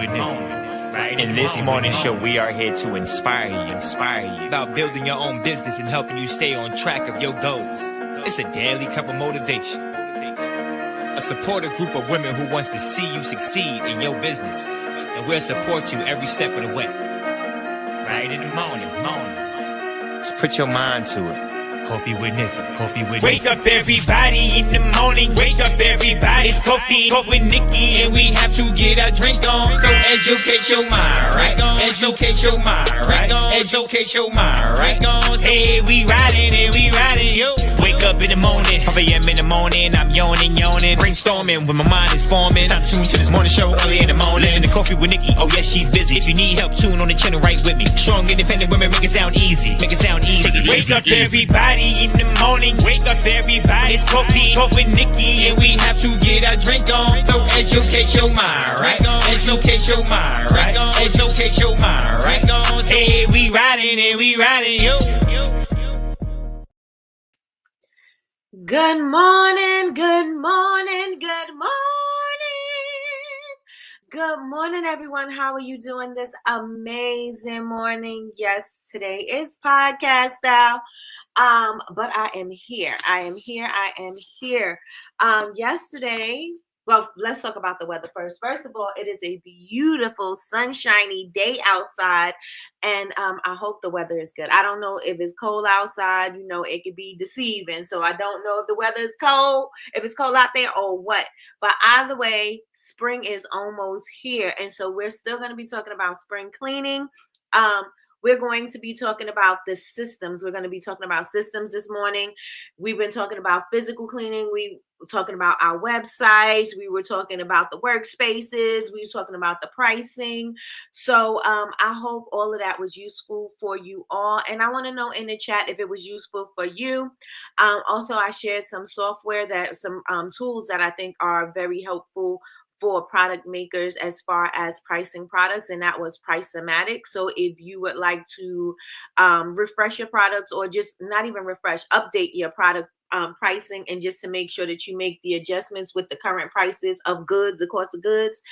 with Nikkie. In this morning show, we are here to inspire you about building your own business and helping you stay on track of your goals. It's a daily cup of motivation. A supportive group of women who wants to see you succeed in your business. And we'll support you every step of the way. Right in the morning. Just put your mind to it. Coffee with Nikkie. Wake up everybody in the morning. Wake up everybody. It's coffee with Nikkie, and we have to get our drink on. So educate your mind, right? Educate your mind, right? Educate your mind, right? Hey, we riding, yo. Wake up in the morning, 5 a.m. in the morning. I'm yawning, brainstorming when my mind is forming. Time tuned to this morning show early in the morning. Listen to Coffee with Nikkie. Oh yes, she's busy. If you need help, tune on the channel right with me. Strong, independent women make it sound easy. Wake up everybody in the morning. Wake up everybody. It's coffee with Nikkie, and we have to get our drink on. So educate your mind, right? Educate your mind, right? Educate your mind, right? Hey, we riding, yo. Good morning. Good morning, everyone. How are you doing this amazing morning? Yes, today is podcast style. But I am here. Yesterday, well, let's talk about the weather first. First of all, it is a beautiful, sunshiny day outside, and I hope the weather is good. I don't know if it's cold outside. You know, it could be deceiving. So I don't know if the weather is cold, if it's cold out there or what. But either way, spring is almost here, and so we're still going to be talking about spring cleaning. We're going to be talking about the systems. We're going to be talking about systems this morning. We've been talking about physical cleaning. We were talking about our websites. We were talking about the workspaces. We were talking about the pricing. So I hope all of that was useful for you all. And I want to know in the chat if it was useful for you. Also, I shared some software some tools that I think are very helpful for product makers as far as pricing products, and that was Price-O-Matic. So if you would like to refresh your products, or just not even refresh, update your product pricing, and just to make sure that you make the adjustments with the current prices of goods, the cost of goods,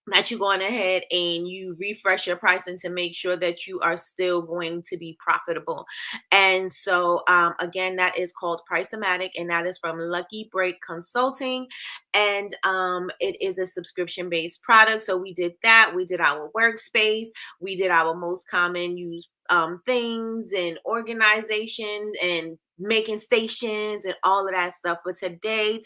that you're going ahead and you refresh your pricing to make sure that you are still going to be profitable. And so again, that is called Price-O-Matic, and that is from Lucky Break Consulting, and it is a subscription-based product. So we did that. We did our workspace. We did our most common used things and organizations and making stations and all of that stuff. But today,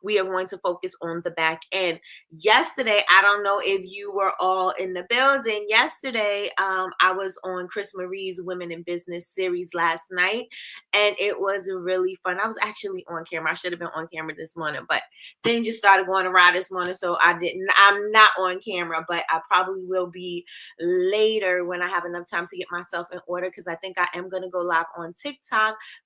we are going to focus on the back end. Yesterday, I don't know if you were all in the building. Yesterday, I was on Chris Marie's Women in Business series last night, and it was really fun. I was actually on camera. I should have been on camera this morning, but then just started going around this morning, so I'm not on camera, but I probably will be later when I have enough time to get myself in order, because I think I am going to go live on TikTok,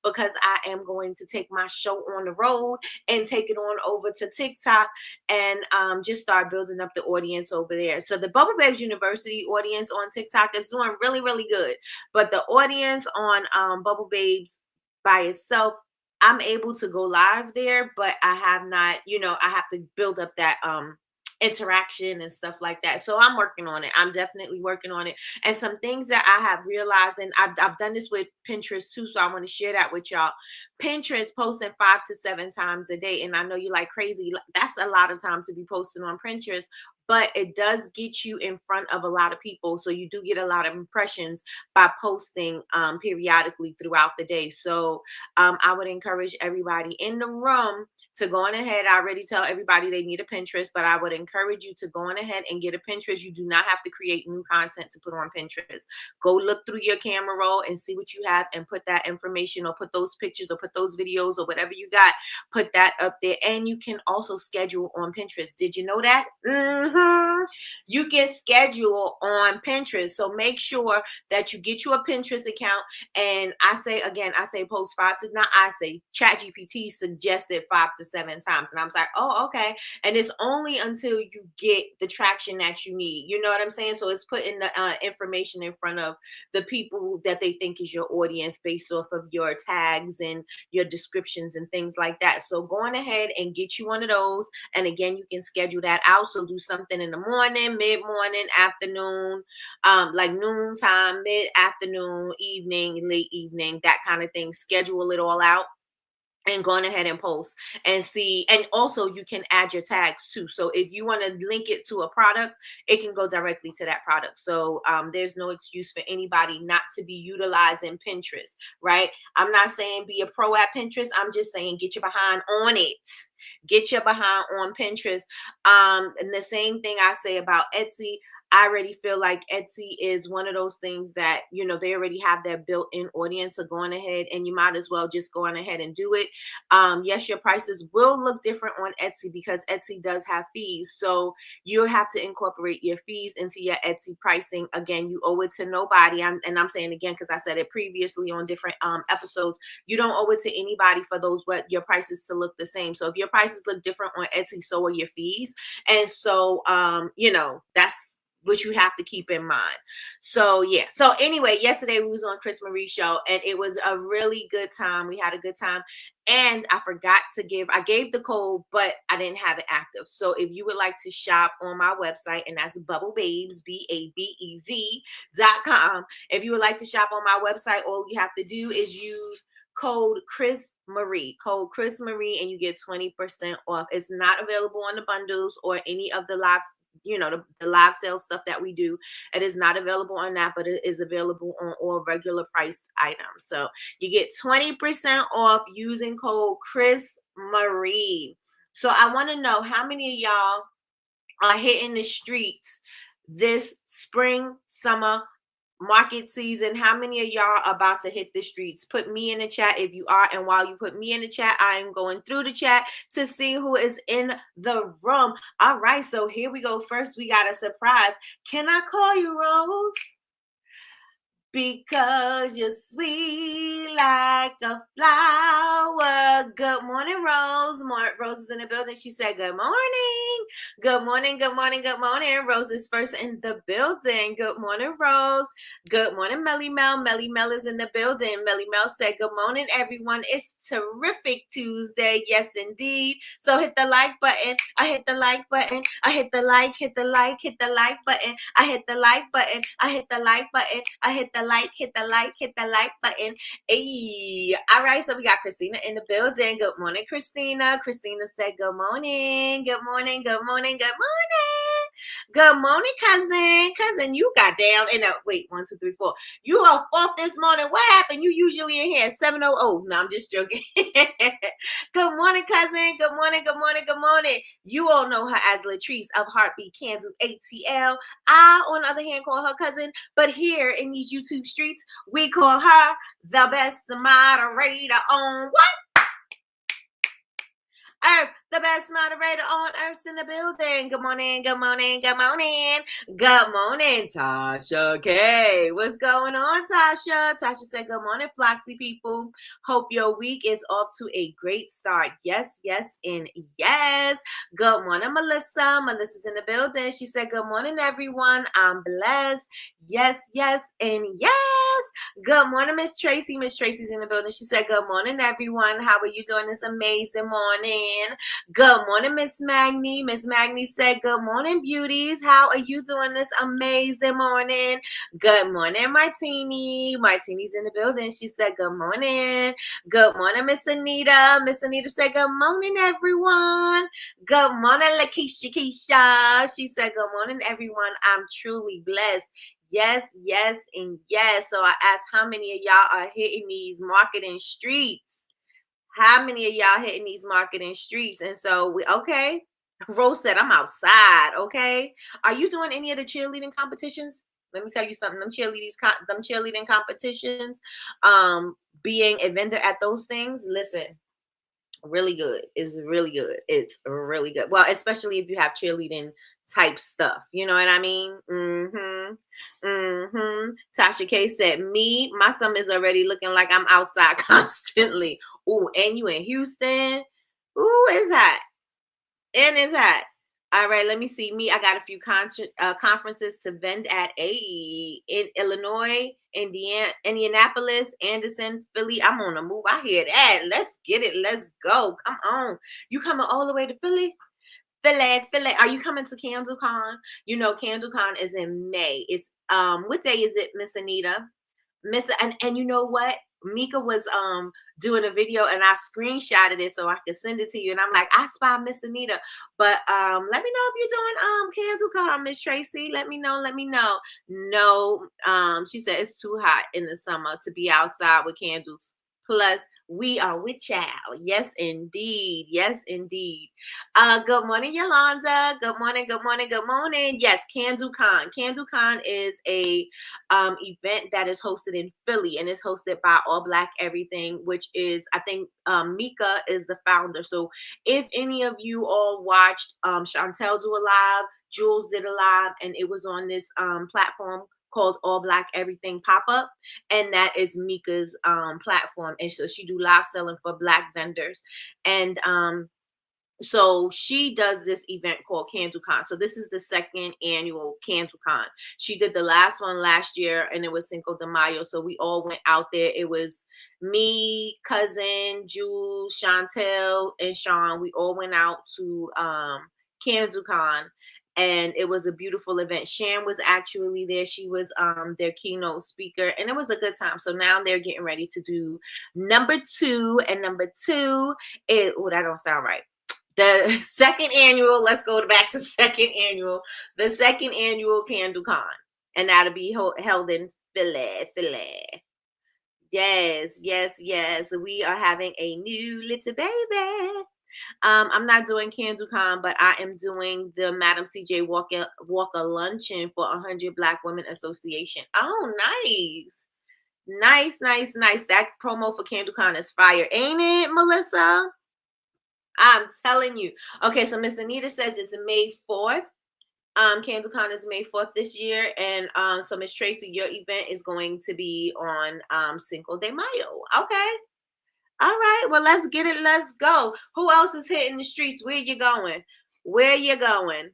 because I am going to take my show on the road and take it on over to TikTok and just start building up the audience over there. So the Bubble Babes University audience on TikTok is doing really, really good. But the audience on Bubble Babes by itself, I'm able to go live there, but I have not, I have to build up that interaction and stuff like that. So I'm working on it. I'm definitely working on it. And some things that I have realized, and I've done this with Pinterest too, so I want to share that with y'all. Pinterest posting 5 to 7 times a day. And I know you're like crazy. That's a lot of time to be posting on Pinterest, but it does get you in front of a lot of people. So you do get a lot of impressions by posting periodically throughout the day. So I would encourage everybody in the room to go on ahead. I already tell everybody they need a Pinterest, but I would encourage you to go on ahead and get a Pinterest. You do not have to create new content to put on Pinterest. Go look through your camera roll and see what you have and put that information, or put those pictures, or put those videos, or whatever you got, put that up there. And you can also schedule on Pinterest. Did you know that? You can schedule on Pinterest. So make sure that you get you a Pinterest account. And I say post 5 to, not I say, ChatGPT suggested 5 to 7 times. And I was like, oh, okay. And it's only until you get the traction that you need. You know what I'm saying? So it's putting the information in front of the people that they think is your audience based off of your tags and your descriptions and things like that. So going ahead and get you one of those. And again, you can schedule that out. So do something in the morning, mid-morning, afternoon, like noontime, mid-afternoon, evening, late evening, that kind of thing. Schedule it all out and going ahead and post and see. And also you can add your tags too. So if you want to link it to a product, it can go directly to that product. So there's no excuse for anybody not to be utilizing Pinterest, right? I'm not saying be a pro at Pinterest. I'm just saying get your behind on it. Get your behind on Pinterest. And the same thing I say about Etsy. I already feel like Etsy is one of those things that, you know, they already have their built-in audience. So going ahead and you might as well just go on ahead and do it. Yes, your prices will look different on Etsy because Etsy does have fees. So you'll have to incorporate your fees into your Etsy pricing. Again, you owe it to nobody. And I'm saying again, because I said it previously on different episodes, you don't owe it to anybody for your prices to look the same. So if your prices look different on Etsy, so are your fees. And so, you know, that's which you have to keep in mind. So yeah. So anyway, yesterday we was on Chris Marie show and it was a really good time. We had a good time. And I forgot to I gave the code, but I didn't have it active. So if you would like to shop on my website, and that's BubbleBabes, BABEZ.com. If you would like to shop on my website, all you have to do is use code Chris Marie, and you get 20% off. It's not available on the bundles or any of the live, you know, the live sale stuff that we do. It is not available on that, but it is available on all regular priced items. So you get 20% off using code Chris Marie. So I want to know how many of y'all are hitting the streets this spring, summer, market season. How many of y'all are about to hit the streets? Put me in the chat if you are. And while you put me in the chat, I am going through the chat to see who is in the room. All right, so here we go. First, we got a surprise. Can I call you Rose? Because you're sweet like a flower. Good morning, Rose. Rose is in the building. She said, good morning. Good morning, good morning, good morning. Rose is first in the building. Good morning, Rose. Good morning, Melly Mel. Melly Mel is in the building. Melly Mel said, good morning, everyone. It's terrific Tuesday. Yes, indeed. So hit the like button. I hit the like button. I hit the like, hit the like, hit the like button. I hit the like button. I hit the like button. I hit the like, hit the like, hit the like button. Hey, all right. So we got Christina in the building. Good morning, Christina. Christina said, good morning. Good morning. Good morning. Good morning. Good morning, cousin. Cousin, you got down in a wait, 1, 2, 3, 4. You are off this morning. What happened? You usually in here at 7:00. No, I'm just joking. Good morning, cousin. Good morning. Good morning. Good morning. You all know her as Latrice of Heartbeat Kansas ATL. I, on the other hand, call her cousin. But here in these YouTube streets, we call her the best moderator on what? Earth. The best moderator on Earth's in the building. Good morning, good morning, good morning. Good morning, Tasha K. What's going on, Tasha? Tasha said, good morning, Floxy people. Hope your week is off to a great start. Yes, yes, and yes. Good morning, Melissa. Melissa's in the building. She said, good morning, everyone. I'm blessed. Yes, yes, and yes. Good morning, Miss Tracy. Miss Tracy's in the building. She said, good morning, everyone. How are you doing this amazing morning? Good morning, Miss Magnie. Miss Magnie said, good morning, beauties. How are you doing this amazing morning? Good morning, Martini. Martini's in the building. She said, good morning. Good morning, Miss Anita. Miss Anita said, good morning, everyone. Good morning, Lakeisha Keisha. She said, good morning, everyone. I'm truly blessed. Yes, yes, and yes. So I asked how many of y'all are hitting these marketing streets? How many of y'all hitting these marketing streets? And so okay. Rose said, I'm outside. Okay. Are you doing any of the cheerleading competitions? Let me tell you something. Them cheerleading competitions, being a vendor at those things, listen, really good. It's really good. It's really good. Well, especially if you have cheerleading type stuff. You know what I mean? Tasha K said, my summer is already looking like I'm outside constantly. Ooh, and you in Houston. Ooh, it's hot. And it's hot. All right, let me see. I got a few conferences to vend at in Illinois, Indianapolis, Anderson, Philly. I'm on the move. I hear that. Let's get it. Let's go. Come on. You coming all the way to Philly? Philly. Are you coming to CandleCon? You know, CandleCon is in May. It's what day is it, Miss Anita? And you know what? Mika was doing a video and I screenshotted it so I could send it to you. And I'm like, I spy Miss Anita. But let me know if you're doing CandleCon, Miss Tracy. Let me know. No, she said it's too hot in the summer to be outside with candles. Plus, we are with child. Yes, indeed. Yes, indeed. Good morning, Yolanda. Good morning. Good morning. Good morning. Yes, CandleCon. CandleCon is a event that is hosted in Philly and is hosted by All Black Everything, which is, I think, Mika is the founder. So if any of you all watched Chantel do a live, Jules did a live, and it was on this platform called All Black Everything Pop Up, and that is Mika's platform. And so she do live selling for Black vendors, and so she does this event called CandleCon. So this is the second annual CandleCon. She did the last one last year, and it was Cinco de Mayo. So we all went out there. It was me, cousin, Jules, Chantel, and Sean. We all went out to CandleCon, and it was a beautiful event. Shan was actually there. She was their keynote speaker, and it was a good time. So now they're getting ready to do number two, and number two, that don't sound right. The second annual, let's go back to second annual, the second annual CandleCon, and that'll be held in Philly. Yes, yes, yes. We are having a new little baby. I'm not doing CandleCon, but I am doing the Madam CJ Walker luncheon for 100 Black Women Association. Oh, nice. Nice. That promo for CandleCon is fire, ain't it, Melissa? I'm telling you. Okay, so Miss Anita says it's May 4th. CandleCon is May 4th this year. And so Miss Tracy, your event is going to be on Cinco de Mayo. Okay. All right. Well, let's get it. Let's go. Who else is hitting the streets? Where you going? Where you going?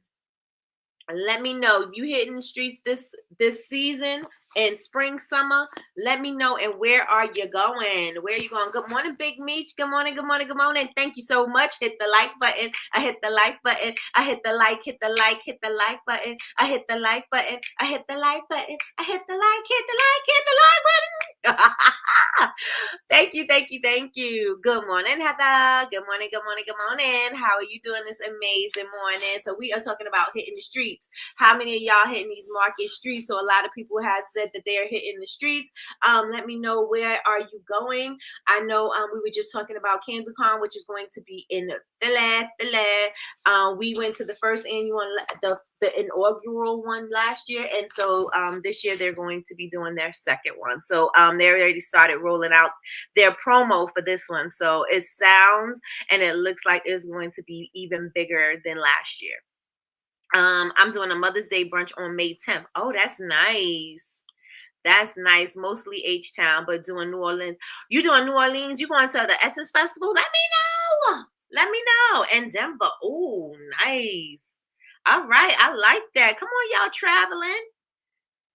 Let me know if you hitting the streets this season in spring, summer. Let me know. And where are you going? Where are you going? Good morning, Big Meech. Good morning. Thank you so much. Hit the like button. I hit the like button. I hit the like button. I hit the like button. I hit the like button. Hit the like button. Thank you. Good morning, Heather. Good morning. How are you doing this amazing morning? So we are talking about hitting the streets. How many of y'all hitting these market streets? So a lot of people have said that they're hitting the streets. Let me know, where are you going? I know we were just talking about CandleCon, which is going to be in Philly. We went to the first annual, the inaugural one last year, and so this year they're going to be doing their second one. So they already started rolling out their promo for this one. So it sounds and it looks like it's going to be even bigger than last year. I'm doing a Mother's Day brunch on May 10th. Oh, that's nice. That's nice. Mostly H-Town, but doing New Orleans. You doing New Orleans? You going to the Essence Festival? Let me know. And Denver. Oh, nice. All right. I like that. Come on, y'all traveling.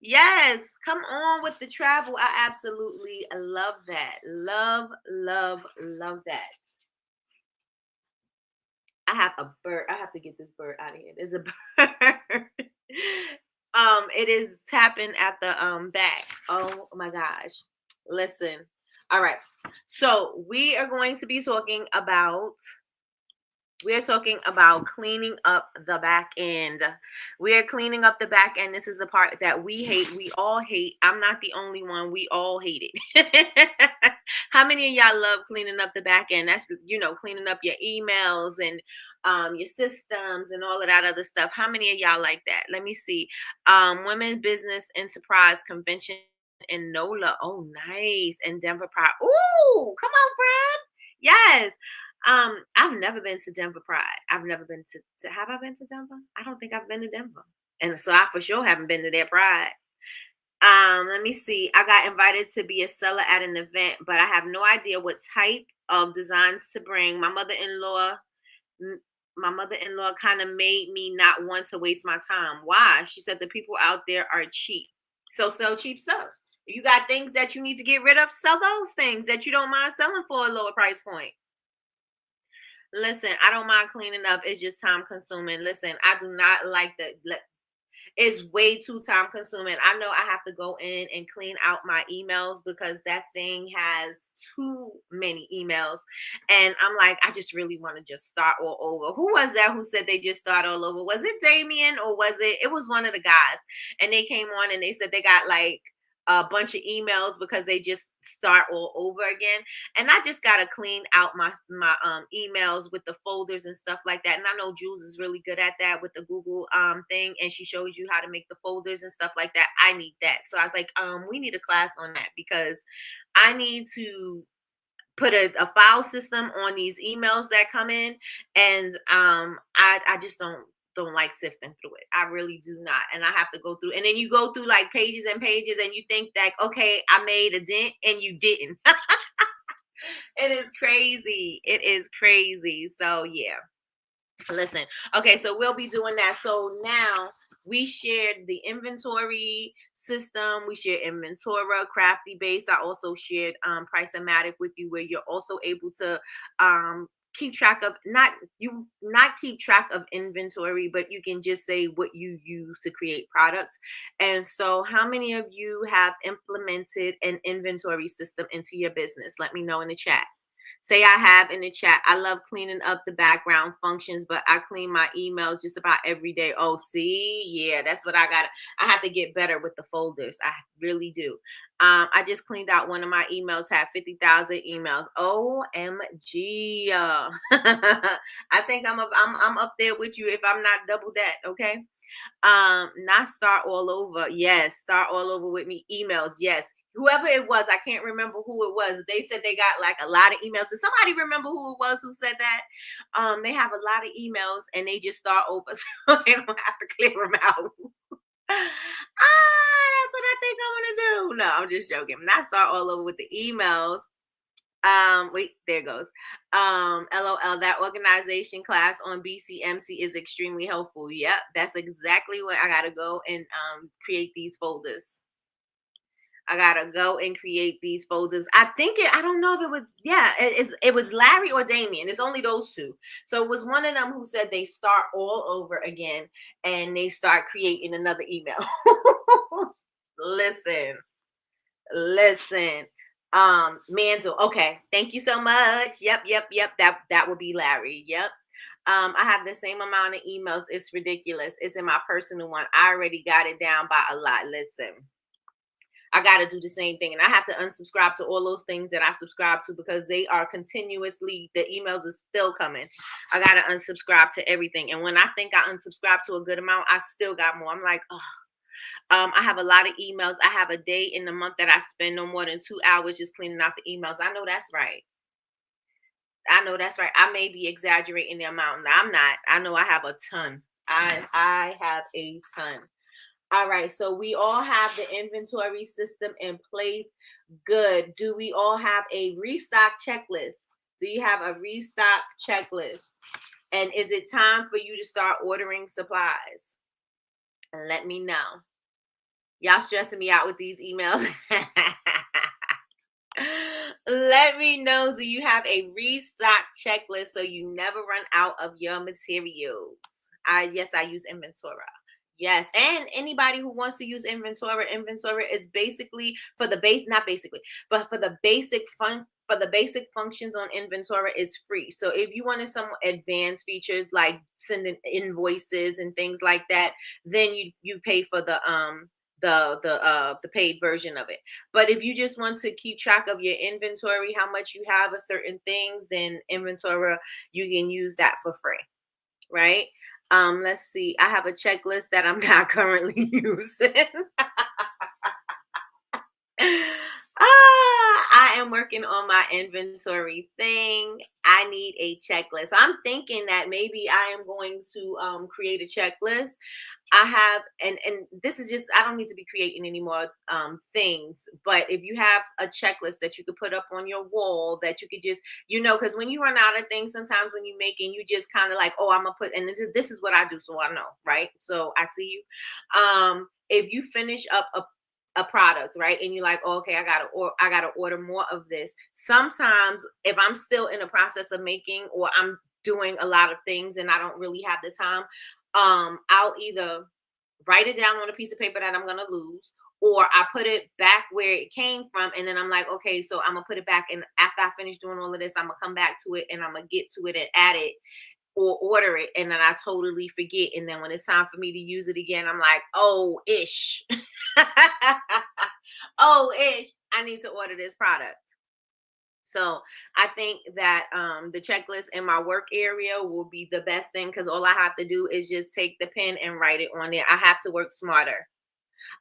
Yes. Come on with the travel. I absolutely love that. Love that. I have a bird. I have to get this bird out of here. There's a bird. It is tapping at the back. Oh my gosh. Listen. All right. So we are going to be talking about cleaning up the back end. We are cleaning up the back end. This is the part that we hate. We all hate. I'm not the only one. We all hate it. How many of y'all love cleaning up the back end? That's, cleaning up your emails and your systems and all of that other stuff. How many of y'all like that? Let me see. Women Business Enterprise Convention in NOLA. Oh, nice. And Denver Pride. Ooh, come on, Brad. Yes. I've never been to Denver Pride. I've never been to have I been to Denver? I don't think I've been to Denver. And so I for sure haven't been to their Pride. Let me see. I got invited to be a seller at an event, but I have no idea what type of designs to bring. My mother-in-law my mother-in-law kind of made me not want to waste my time. Why? She said the people out there are cheap. So sell cheap stuff. If you got things that you need to get rid of, sell those things that you don't mind selling for a lower price point. Listen, I don't mind cleaning up. It's just time consuming. Listen, I do not like the it's way too time consuming. I know I have to go in and clean out my emails because that thing has too many emails. And I'm like, I just really want to just start all over. Who was that who said they just start all over? Was it Damien or was it was one of the guys? And they came on and they said they got like a bunch of emails because they just start all over again. And I just gotta clean out my emails with the folders and stuff like that. And I know Jules is really good at that with the Google thing, and she shows you how to make the folders and stuff like that. I need that. So I was like, we need a class on that because I need to put a file system on these emails that come in, and I just don't like sifting through it. I really do not. And I have to go through, and then you go through like pages and pages and you think that, okay, I made a dent, and you didn't. It is crazy. It is crazy. So yeah. Listen. Okay, so we'll be doing that. So now we shared the inventory system. We shared Inventora, Crafty Base. I also shared Price-O-Matic with you, where you're also able to keep track of not keep track of inventory, but you can just say what you use to create products. And so how many of you have implemented an inventory system into your business? Let me know in the chat. Say I have in the chat. I love cleaning up the background functions, but I clean my emails just about every day. Oh, see, yeah, that's what I got. I have to get better with the folders. I really do. I just cleaned out one of my emails, had 50,000 emails. OMG. I think I'm up there with you if I'm not double that, okay? Not start all over. Yes, start all over with me. Emails. Yes. Whoever it was, I can't remember who it was. They said they got like a lot of emails. Does somebody remember who it was who said that? They have a lot of emails and they just start over, so they don't have to clear them out. That's what I think I'm gonna do. No, I'm just joking. Not start all over with the emails. Wait, there goes. LOL, that organization class on BCMC is extremely helpful. Yep, that's exactly what I gotta go and create these folders. I gotta go and create these folders. I don't know if it was, it was Larry or Damien. It's only those two. So it was one of them who said they start all over again and they start creating another email. Listen. Mandel. Okay. Thank you so much. Yep. That will be Larry. Yep. I have the same amount of emails. It's ridiculous. It's in my personal one. I already got it down by a lot. Listen. I got to do the same thing. And I have to unsubscribe to all those things that I subscribe to because they are continuously, the emails are still coming. I got to unsubscribe to everything. And when I think I unsubscribe to a good amount, I still got more. I'm like, oh. I have a lot of emails. I have a day in the month that I spend no more than 2 hours just cleaning out the emails. I know that's right. I may be exaggerating the amount. I'm not. I know I have a ton. I have a ton. All right, so we all have the inventory system in place. Good. Do we all have a restock checklist? Do you have a restock checklist? And is it time for you to start ordering supplies? And let me know. Y'all stressing me out with these emails. Let me know. Do you have a restock checklist so you never run out of your materials? Yes, I use Inventora. Yes, and anybody who wants to use Inventora is basically for the for the basic functions on Inventora is free. So if you wanted some advanced features like sending invoices and things like that, then you pay for the paid version of it. But if you just want to keep track of your inventory, how much you have of certain things, then Inventora, you can use that for free, right? Let's see. I have a checklist that I'm not currently using. I I am working on my inventory thing. I need a checklist. I'm thinking that maybe I am going to create a checklist. I have, and this is just, I don't need to be creating any more things, but if you have a checklist that you could put up on your wall that you could just, because when you run out of things, sometimes when you're making, you just kind of like, oh, I'm gonna put, and this is what I do, so I know, right? So I see you. If you finish up a product, right, and you're like, oh, okay, I gotta order more of this. Sometimes if I'm still in the process of making, or I'm doing a lot of things and I don't really have the time, I'll either write it down on a piece of paper that I'm gonna lose, or I put it back where it came from, and then I'm like, okay, so I'm gonna put it back, and after I finish doing all of this, I'm gonna come back to it and I'm gonna get to it and add it or order it, and then I totally forget, and then when it's time for me to use it again, I'm like, oh ish. Oh ish, I need to order this product. So I think that the checklist in my work area will be the best thing, because all I have to do is just take the pen and write it on there. I have to work smarter.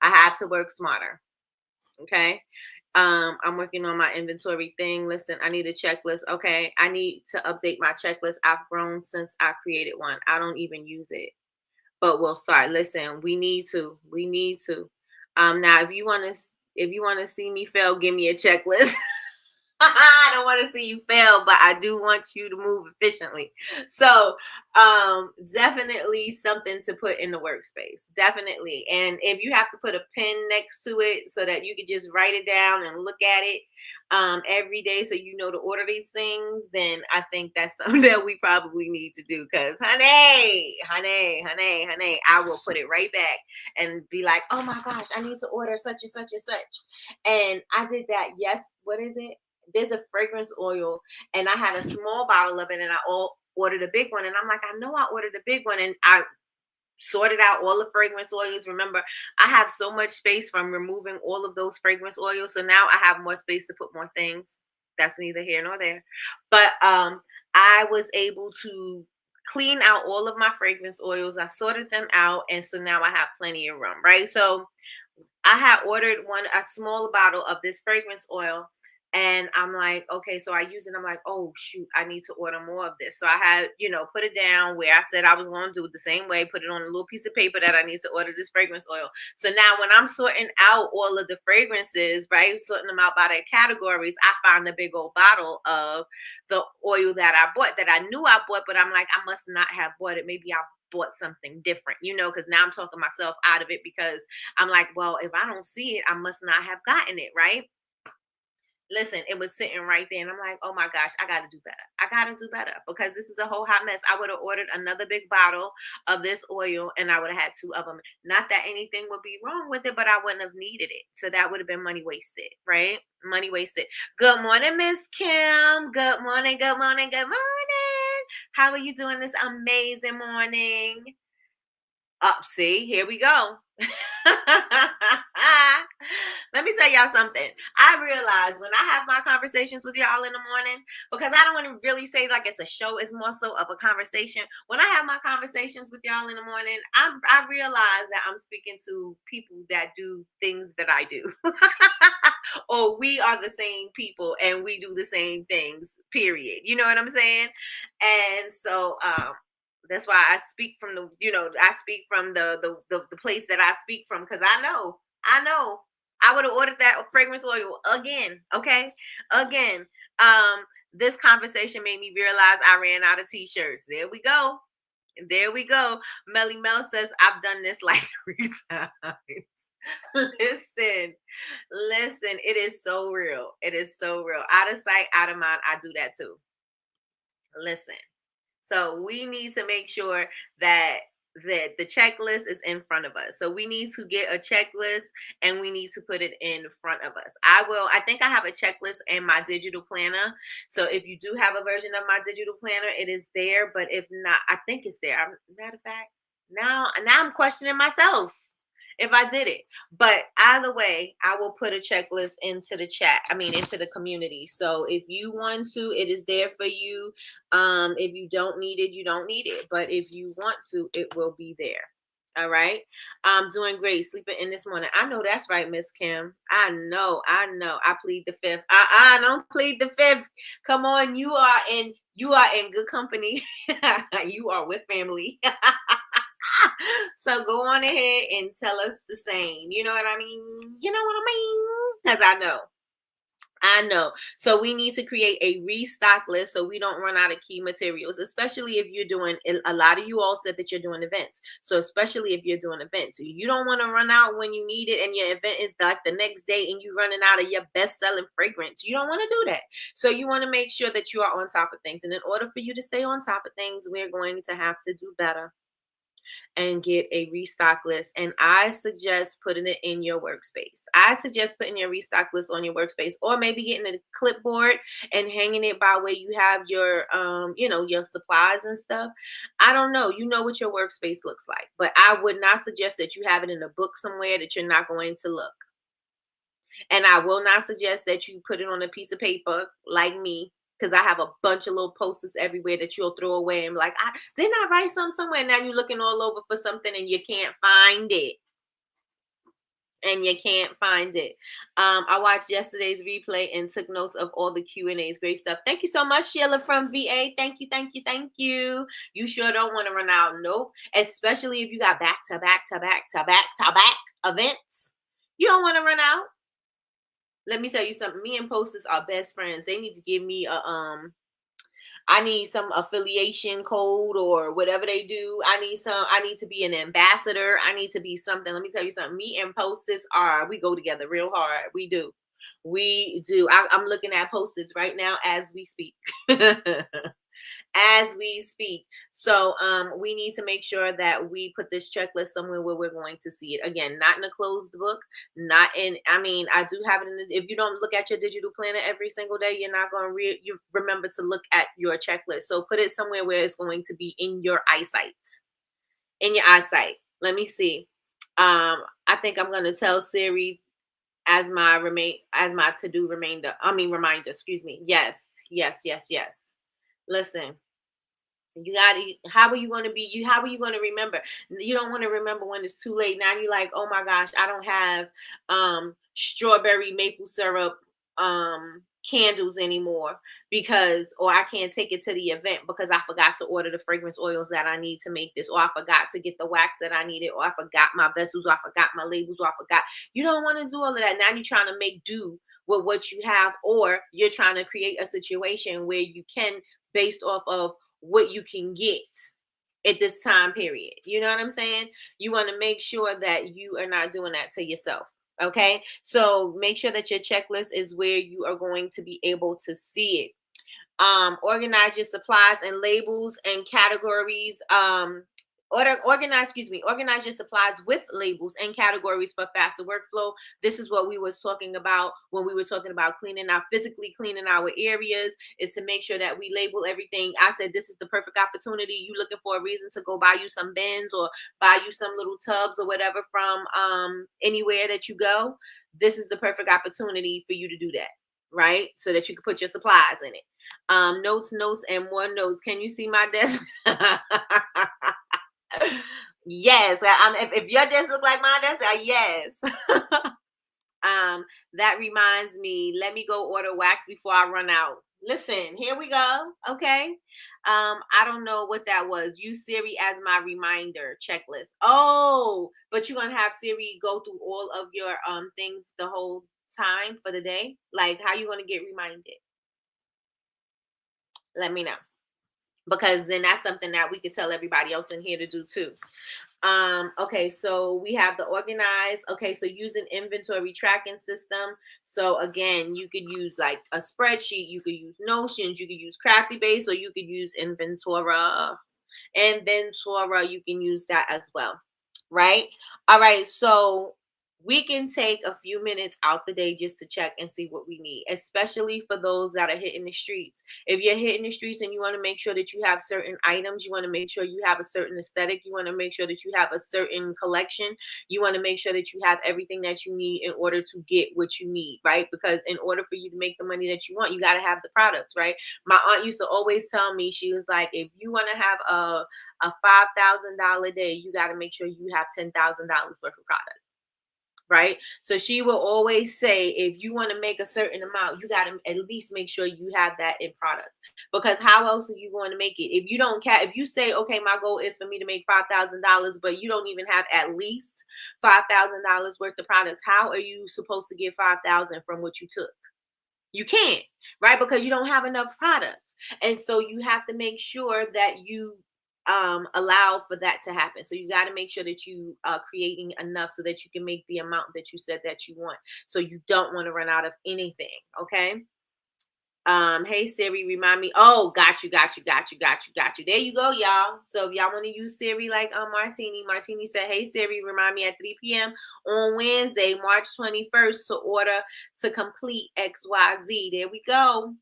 I have to work smarter. Okay. I'm working on my inventory thing. Listen, I need a checklist. Okay. I need to update my checklist. I've grown since I created one. I don't even use it, but we'll start. Listen, we need to. We need to. Now, if you want to see me fail, give me a checklist. I don't want to see you fail, but I do want you to move efficiently. So definitely something to put in the workspace. Definitely. And if you have to put a pen next to it so that you can just write it down and look at it every day so you know to order these things, then I think that's something that we probably need to do, because honey, I will put it right back and be like, oh my gosh, I need to order such and such and such. And I did that. Yes. What is it? There's a fragrance oil, and I had a small bottle of it, and I ordered a big one. And I'm like, I know I ordered a big one, and I sorted out all the fragrance oils. Remember, I have so much space from removing all of those fragrance oils, so now I have more space to put more things. That's neither here nor there. But I was able to clean out all of my fragrance oils. I sorted them out, and so now I have plenty of room, right? So I had ordered a small bottle of this fragrance oil, and I'm like, okay, so I use it. I'm like, oh shoot, I need to order more of this. So I had, put it down where I said I was going to do it the same way, put it on a little piece of paper that I need to order this fragrance oil. So now when I'm sorting out all of the fragrances, right, sorting them out by their categories, I find the big old bottle of the oil that I bought, that I knew I bought, but I'm like, I must not have bought it. Maybe I bought something different, because now I'm talking myself out of it, because I'm like, well, if I don't see it, I must not have gotten it, right? Listen, it was sitting right there, and I'm like, oh my gosh, I got to do better. I got to do better, because this is a whole hot mess. I would have ordered another big bottle of this oil, and I would have had 2 of them. Not that anything would be wrong with it, but I wouldn't have needed it. So that would have been money wasted, right? Money wasted. Good morning, Miss Kim. Good morning, good morning, good morning. How are you doing this amazing morning? See, here we go. Let me tell y'all something. I realize when I have my conversations with y'all in the morning, because I don't want to really say like it's a show, it's more so of a conversation. When I have my conversations with y'all in the morning, I realize that I'm speaking to people that do things that I do. Or we are the same people and we do the same things, period. You know what I'm saying? And so that's why I speak from I speak from the place that I speak from, because I know I would have ordered that fragrance oil again. Okay. Again. This conversation made me realize I ran out of t-shirts. There we go. There we go. Melly Mel says I've done this like 3 times. Listen, it is so real. It is so real. Out of sight, out of mind. I do that too. Listen. So we need to make sure that the checklist is in front of us. So we need to get a checklist and we need to put it in front of us. I think I have a checklist in my digital planner. So if you do have a version of my digital planner, it is there. But if not, I think it's there. Matter of fact, now I'm questioning myself if I did it. But either way, I will put a checklist into the chat. Into the community. So if you want to, it is there for you. If you don't need it, you don't need it. But if you want to, it will be there. All right. I'm doing great. Sleeping in this morning. I know that's right, Miss Kim. I know. I know. I plead the fifth. Don't plead the fifth. Come on. You are in good company. You are with family. So go on ahead and tell us the same. You know what I mean? You know what I mean? Because I know. I know. So we need to create a restock list so we don't run out of key materials, especially if you're doing, a lot of you all said that you're doing events. So especially if you're doing events, you don't want to run out when you need it and your event is like the next day and you running out of your best selling fragrance. You don't want to do that. So you want to make sure that you are on top of things. And in order for you to stay on top of things, we're going to have to do better and get a restock list. And I suggest putting it in your workspace. I suggest putting your restock list on your workspace, or maybe getting a clipboard and hanging it by where you have your your supplies and stuff. I don't know. You know what your workspace looks like. But I would not suggest that you have it in a book somewhere that you're not going to look. And I will not suggest that you put it on a piece of paper like me, because I have a bunch of little posters everywhere that you'll throw away and be like, didn't I write something somewhere? Now you're looking all over for something and you can't find it. I watched yesterday's replay and took notes of all the Q&As. Great stuff. Thank you so much, Sheila from VA. Thank you, thank you, thank you. You sure don't want to run out. Nope. Especially if you got back to back events. You don't want to run out. Let me tell you something. Me and posters are best friends. They need to give me I need some affiliation code or whatever they do. I need to be an ambassador. I need to be something. Let me tell you something. Me and posters we go together real hard. We do. I'm looking at posters right now as we speak. So we need to make sure that we put this checklist somewhere where we're going to see it. Again, not in a closed book, I do have it if you don't look at your digital planner every single day, you're not going to you remember to look at your checklist. So put it somewhere where it's going to be in your eyesight. Let me see. I think I'm going to tell Siri as my to-do reminder, excuse me. Yes. Listen, how are you going to remember? You don't want to remember when it's too late. Now you're like, oh my gosh, I don't have strawberry maple syrup candles anymore or I can't take it to the event because I forgot to order the fragrance oils that I need to make this, or I forgot to get the wax that I needed, or I forgot my vessels, or I forgot my labels, or I forgot. You don't want to do all of that. Now you're trying to make do with what you have, or you're trying to create a situation where you can, based off of what you can get at this time period. You know what I'm saying? You want to make sure that you are not doing that to yourself. Okay. So make sure that your checklist is where you are going to be able to see it. Organize your supplies and labels and categories. Organize your supplies with labels and categories for faster workflow. This is what we was talking about when we were talking about physically cleaning our areas, is to make sure that we label everything. I said, this is the perfect opportunity. You looking for a reason to go buy you some bins or buy you some little tubs or whatever from anywhere that you go. This is the perfect opportunity for you to do that, right? So that you can put your supplies in it. Notes, and more notes. Can you see my desk? Yes. If your desk look like my desk, yes. That reminds me, let me go order wax before I run out. Listen, here we go. Okay. I don't know what that was. Use Siri as my reminder checklist. Oh, but you're gonna have Siri go through all of your things the whole time for the day. Like, how you gonna get reminded? Let me know, because then that's something that we could tell everybody else in here to do too. Okay, so we have the organize. Okay, so use an inventory tracking system. So again, you could use like a spreadsheet, you could use Notions, you could use Crafty Base, or you could use Inventora. You can use that as well, right? All right, so we can take a few minutes out the day just to check and see what we need, especially for those that are hitting the streets. If you're hitting the streets and you want to make sure that you have certain items, you want to make sure you have a certain aesthetic, you want to make sure that you have a certain collection, you want to make sure that you have everything that you need in order to get what you need, right? Because in order for you to make the money that you want, you got to have the products, right? My aunt used to always tell me, she was like, if you want to have a $5,000 day, you got to make sure you have $10,000 worth of product. Right. So she will always say, if you want to make a certain amount, you got to at least make sure you have that in product, because how else are you going to make it? If you don't care, if you say, okay, my goal is for me to make $5,000, but you don't even have at least $5,000 worth of products, how are you supposed to get 5,000 from what you took? You can't, right? Because you don't have enough products. And so you have to make sure that you allow for that to happen. So you got to make sure that you are creating enough so that you can make the amount that you said that you want. So you don't want to run out of anything. Okay. Hey Siri, remind me. Oh, got you. There you go, y'all. So if y'all want to use Siri like Martini said, hey Siri, remind me at 3 p.m. on Wednesday, March 21st, to order to complete XYZ. There we go.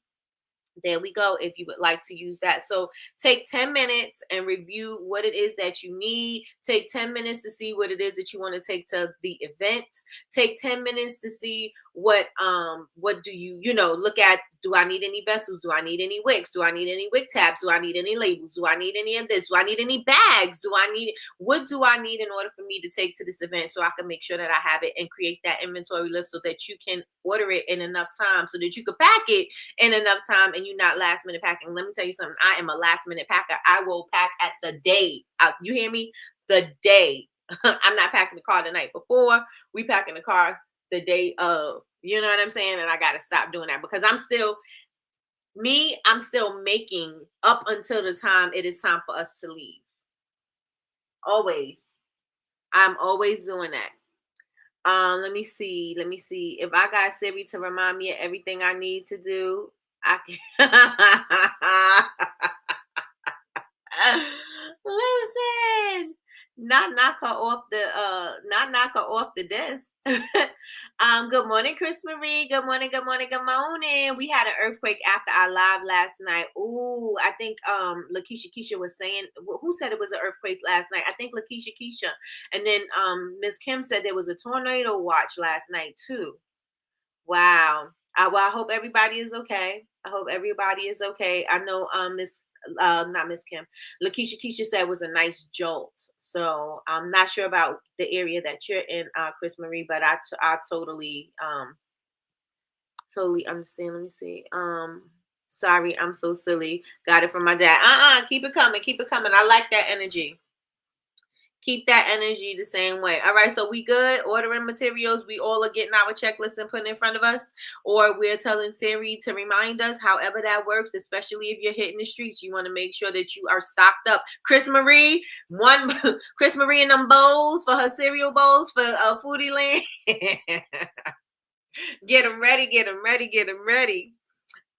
There we go, if you would like to use that. So take 10 minutes and review what it is that you need. Take 10 minutes to see what it is that you want to take to the event. Take 10 minutes to see what do you look at. Do I need any vessels? Do I need any wicks? Do I need any wick tabs? Do I need any labels? Do I need any of this? Do I need any bags? What do I need in order for me to take to this event, so I can make sure that I have it and create that inventory list so that you can order it in enough time so that you could pack it in enough time and you're not last minute packing. Let me tell you something. I am a last minute packer. I will pack at the day. You hear me? The day. I'm not packing the car the night before. We packing the car the day of. You know what I'm saying? And I got to stop doing that, because I'm still making up until the time it is time for us to leave. Always. I'm always doing that. Let me see. If I got Siri to remind me of everything I need to do, I can. Listen, not knock her off the desk. Good morning, Chris Marie. Good morning. We had an earthquake after our live last night. Ooh, I think Lakeisha Keisha was saying, who said it was an earthquake last night? I think Lakeisha Keisha. And then Miss Kim said there was a tornado watch last night too. Wow. Well, I hope everybody is okay. I know not Miss Kim. Lakeisha Keisha said it was a nice jolt. So I'm not sure about the area that you're in, Chris Marie, but I totally understand. Let me see. Sorry, I'm so silly. Got it from my dad. Keep it coming. I like that energy. Keep that energy the same way. All right, so we good ordering materials. We all are getting our checklist and putting in front of us, or we're telling Siri to remind us. However that works, especially if you're hitting the streets, you want to make sure that you are stocked up. Chris Marie and them bowls for her cereal bowls for Foodie Land. Get them ready.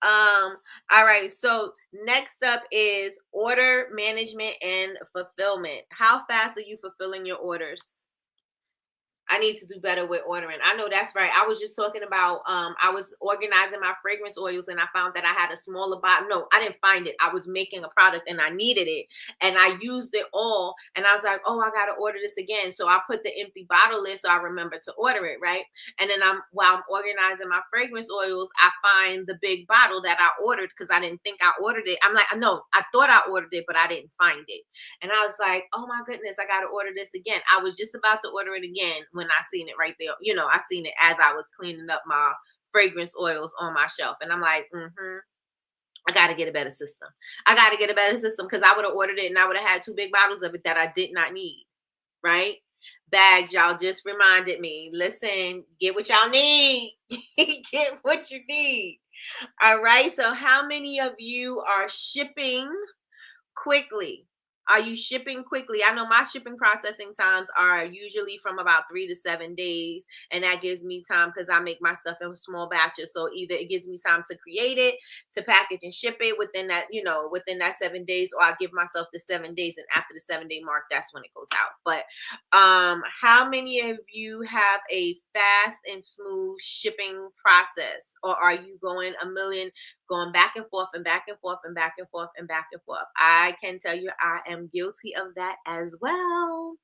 All right, so next up is order management and fulfillment. How fast are you fulfilling your orders? I need to do better with ordering. I know that's right. I was just talking about, I was organizing my fragrance oils and I found that I had a smaller bottle. No, I didn't find it. I was making a product and I needed it and I used it all. And I was like, oh, I got to order this again. So I put the empty bottle in so I remember to order it, right? And then while I'm organizing my fragrance oils, I find the big bottle that I ordered because I didn't think I ordered it. I'm like, no, I thought I ordered it, but I didn't find it. And I was like, oh my goodness, I got to order this again. I was just about to order it again when I seen it right there. I seen it as I was cleaning up my fragrance oils on my shelf. And I'm like, I got to get a better system. Because I would have ordered it and I would have had 2 big bottles of it that I did not need. Right? Bags, y'all just reminded me. Listen, get what y'all need. Get what you need. All right. So how many of you are shipping quickly? Are you shipping quickly? I know my shipping processing times are usually from about 3 to 7 days, and that gives me time because I make my stuff in small batches. So either it gives me time to create it, to package and ship it within that, within that 7 days, or I give myself the 7 days, and after the 7 day mark, that's when it goes out. But how many of you have a fast and smooth shipping process, or are you going a million, going back and forth and back and forth and back and forth and back and forth? I can tell you I am guilty of that as well.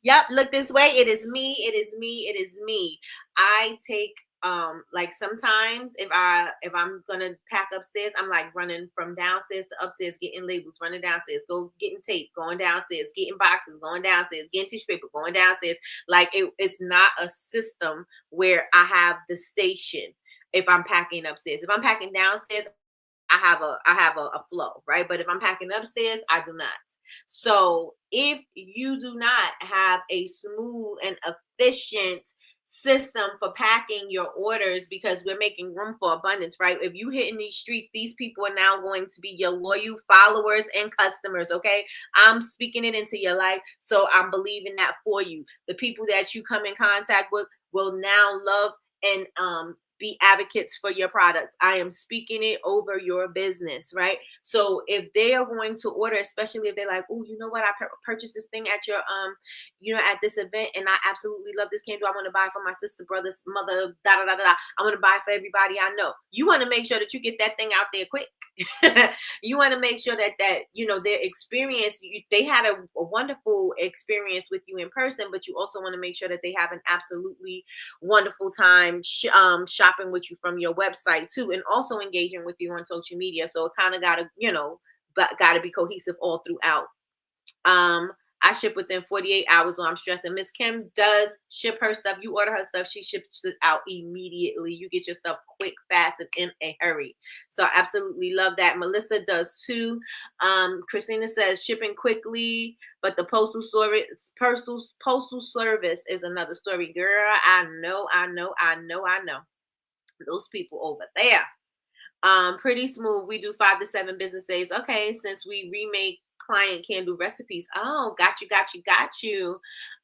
Yep, look this way. It is me. It is me. It is me. I take like sometimes if I'm gonna pack upstairs, I'm like running from downstairs to upstairs, getting labels, running downstairs, getting tape, going downstairs, getting boxes, going downstairs, getting tissue paper, going downstairs. Like it's not a system where I have the station if I'm packing upstairs. If I'm packing downstairs, I have a flow, right? But if I'm packing upstairs, I do not. So if you do not have a smooth and efficient system for packing your orders, because we're making room for abundance, right? If you hit in these streets, these people are now going to be your loyal followers and customers. Okay, I'm speaking it into your life, so I'm believing that for you. The people that you come in contact with will now love and be advocates for your products. I am speaking it over your business, right? So if they are going to order, especially if they're like, oh, you know what, I purchased this thing at your at this event, and I absolutely love this candle. I want to buy for my sister, brother's mother, da da da da. I want to buy for everybody I know. You want to make sure that you get that thing out there quick. You want to make sure that their experience, they had a wonderful experience with you in person, but you also want to make sure that they have an absolutely wonderful time shopping with you from your website too, and also engaging with you on social media. So it kind of gotta be cohesive all throughout. I ship within 48 hours, so I'm stressing. Miss Kim does ship her stuff. You order her stuff, she ships it out immediately. You get your stuff quick, fast, and in a hurry. So I absolutely love that. Melissa does too. Christina says shipping quickly, but the postal service is another story. Girl, I know. Those people over there. Pretty smooth. We do 5 to 7 business days. Okay, since we remake client candle recipes. Oh, got you.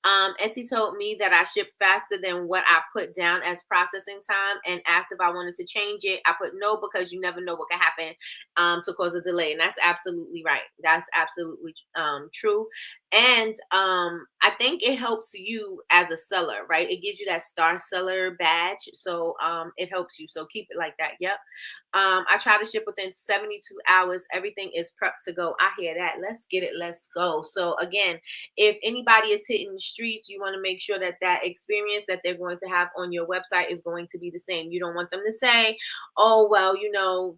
Etsy told me that I ship faster than what I put down as processing time, and asked if I wanted to change it. I put no, because you never know what can happen to cause a delay. And that's absolutely right. That's absolutely true. And I think it helps you as a seller, right? It gives you that star seller badge. So it helps you. So keep it like that. Yep. I try to ship within 72 hours. Everything is prepped to go. I hear that. Let's get it. Let's go. So again, if anybody is hitting the streets, you want to make sure that that experience that they're going to have on your website is going to be the same. You don't want them to say, oh, well,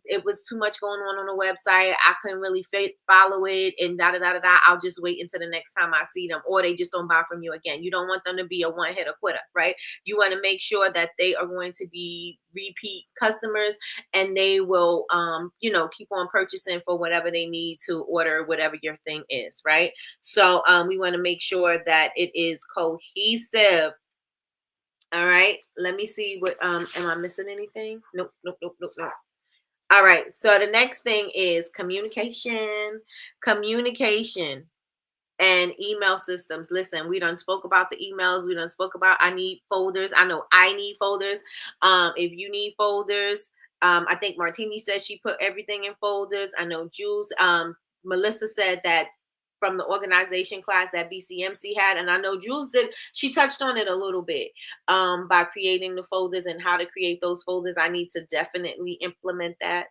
it was too much going on the website. I couldn't really follow it, and da da da da da. I'll just wait until the next time I see them, or they just don't buy from you again. You don't want them to be a one-hitter quitter, right? You want to make sure that they are going to be repeat customers, and they will keep on purchasing for whatever they need to order whatever your thing is, right? So we want to make sure that it is cohesive. All right, let me see what am I missing anything? Nope. All right, so the next thing is communication and email systems. Listen, we done spoke about the emails. We done spoke about I need folders. I know I need folders. If you need folders, I think Martini said she put everything in folders. I know Jules, Melissa said that from the organization class that BCMC had, and I know Jules did. She touched on it a little bit by creating the folders and how to create those folders. I need to definitely implement that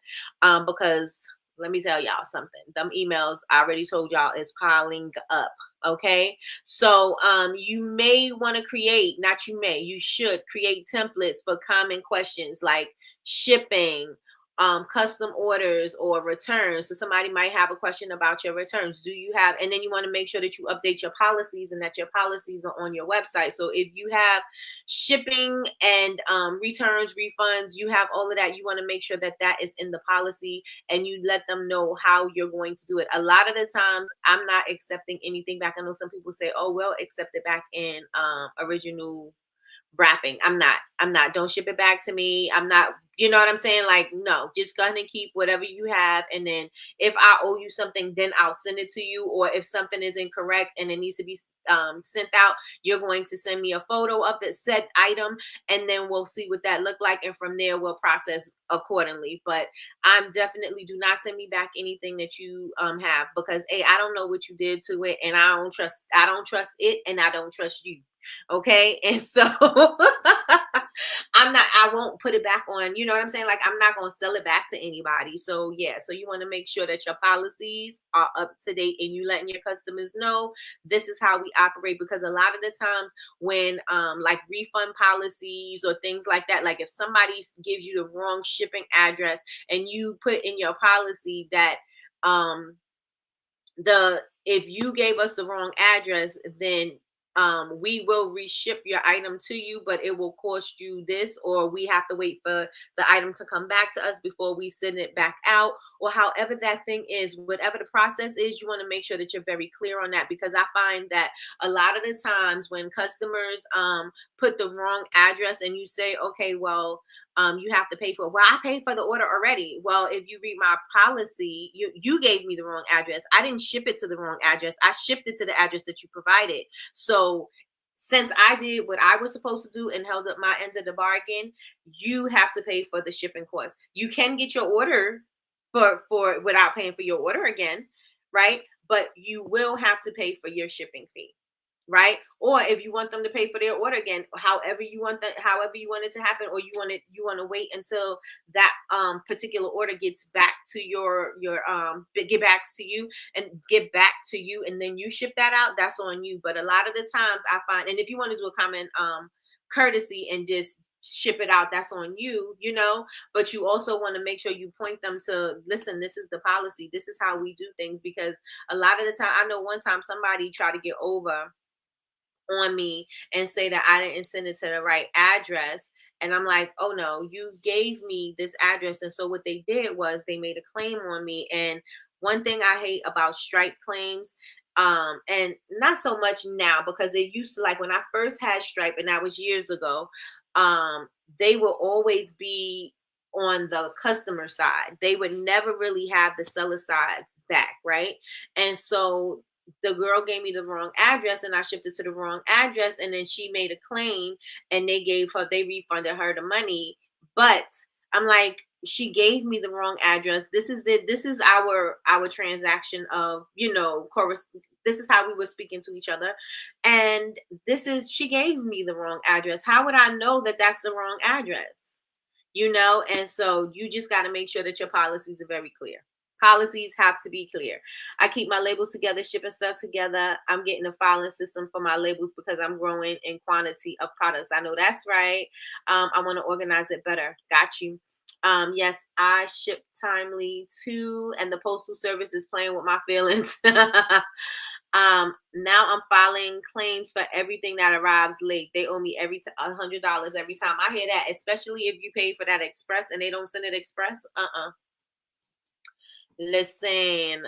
because let me tell y'all something. Them emails, I already told y'all, is piling up. Okay. So you may want to create, not you may, you should create templates for common questions like shipping, custom orders, or returns. So somebody might have a question about your returns. Do you have, and then you want to make sure that you update your policies and that your policies are on your website. So if you have shipping and returns, refunds, you have all of that, you want to make sure that that is in the policy, and you let them know how you're going to do it. A lot of the times I'm not accepting anything back. I know some people say, oh, well, accept it back in original wrapping. I'm not. Don't ship it back to me. I'm not You know what I'm saying? Like, no, just go ahead and keep whatever you have. And then if I owe you something, then I'll send it to you. Or if something is incorrect and it needs to be sent out, you're going to send me a photo of the said item, and then we'll see what that look like. And from there, we'll process accordingly. But I'm definitely, do not send me back anything that you have, because I don't know what you did to it, and I don't trust it, and I don't trust you. Okay. And so I won't put it back on, you know what I'm saying? Like, I'm not going to sell it back to anybody. So yeah, so you want to make sure that your policies are up to date and you letting your customers know this is how we operate. Because a lot of the times when like refund policies or things like that, like if somebody gives you the wrong shipping address and you put in your policy that um the if you gave us the wrong address, then we will reship your item to you, but it will cost you this, or we have to wait for the item to come back to us before we send it back out, or however that thing is, whatever the process is, you want to make sure that you're very clear on that. Because I find that a lot of the times when customers put the wrong address and you say, okay, well, you have to pay for it. Well, I paid for the order already. Well, if you read my policy, you gave me the wrong address. I didn't ship it to the wrong address. I shipped it to the address that you provided. So since I did what I was supposed to do and held up my end of the bargain, you have to pay for the shipping cost. You can get your order for without paying for your order again, right? But you will have to pay for your shipping fee, right? Or if you want them to pay for their order again, however you want it to happen, or you want to wait until that particular order gets back to get back to you and then you ship that out, that's on you. But a lot of the times I find, and if you want to do a common courtesy and just ship it out, that's on you, you know. But you also want to make sure you point them to, listen, this is the policy, this is how we do things. Because a lot of the time, I know one time somebody tried to get over on me and say that I didn't send it to the right address. And I'm like, oh no, you gave me this address. And so what they did was they made a claim on me. And one thing I hate about Stripe claims, and not so much now, because it used to, like when I first had Stripe, and that was years ago, they will always be on the customer side. They would never really have the seller side back, right? And so the girl gave me the wrong address and I shipped it to the wrong address, and then she made a claim and they refunded her the money. But I'm like, she gave me the wrong address. This is our transaction of, this is how we were speaking to each other. And she gave me the wrong address. How would I know that that's the wrong address? And so you just got to make sure that your policies are very clear. Policies have to be clear. I keep my labels together, shipping stuff together. I'm getting a filing system for my labels because I'm growing in quantity of products. I know that's right. I want to organize it better. Got you. Yes, I ship timely too, and the postal service is playing with my feelings. Now I'm filing claims for everything that arrives late. They owe me $100 every time. I hear that, especially if you pay for that express and they don't send it express. Listen.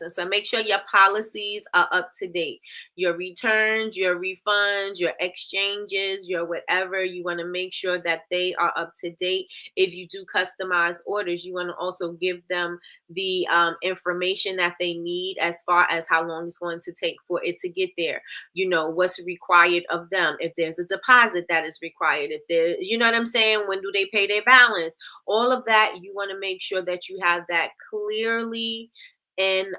So make sure your policies are up to date. Your returns, your refunds, your exchanges, your whatever, you want to make sure that they are up to date. If you do customized orders, you want to also give them the information that they need as far as how long it's going to take for it to get there. What's required of them. If there's a deposit that is required, if there, you know what I'm saying? When do they pay their balance? All of that, you want to make sure that you have that clearly in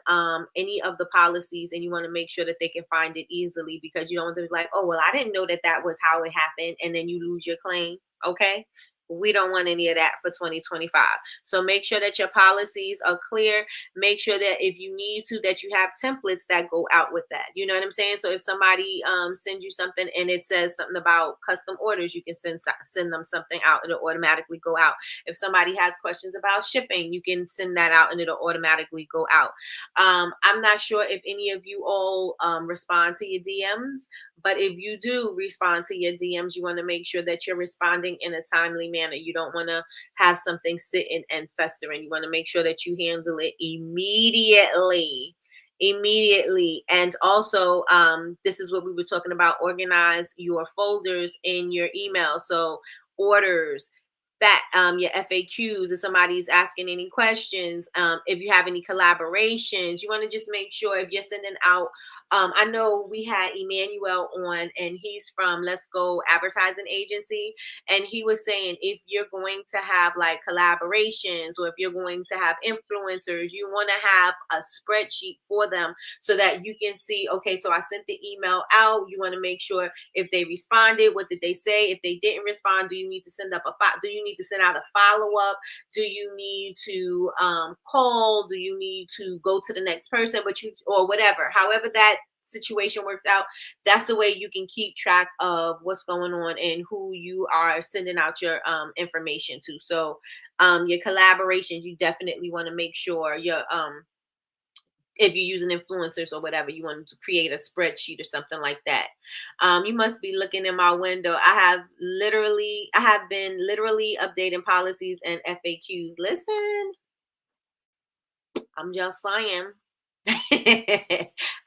any of the policies, and you want to make sure that they can find it easily, because you don't want to be like, oh, well, I didn't know that was how it happened, and then you lose your claim. Okay. We don't want any of that for 2025. So make sure that your policies are clear. Make sure that if you need to, that you have templates that go out with that. You know what I'm saying? So if somebody sends you something and it says something about custom orders, you can send them something out and it'll automatically go out. If somebody has questions about shipping, you can send that out and it'll automatically go out. I'm not sure if any of you all respond to your DMs, but if you do respond to your DMs, you want to make sure that you're responding in a timely manner. You don't want to have something sitting and festering. You want to make sure that you handle it immediately. And also, this is what we were talking about: organize your folders in your email. So orders, your FAQs, if somebody's asking any questions, if you have any collaborations, you want to just make sure if you're sending out. I know we had Emmanuel on, and he's from Let's Go Advertising Agency, and he was saying if you're going to have like collaborations or if you're going to have influencers, you want to have a spreadsheet for them so that you can see, okay, so I sent the email out. You want to make sure if they responded, what did they say? If they didn't respond, do you need to send out a follow-up? Do you need to call? Do you need to go to the next person? Or whatever, however that situation worked out, that's the way you can keep track of what's going on and who you are sending out your information to. So your collaborations, you definitely want to make sure your if you're using influencers or whatever, you want to create a spreadsheet or something like that. You must be looking in my window. I have been literally updating policies and FAQs. Listen, I'm just saying.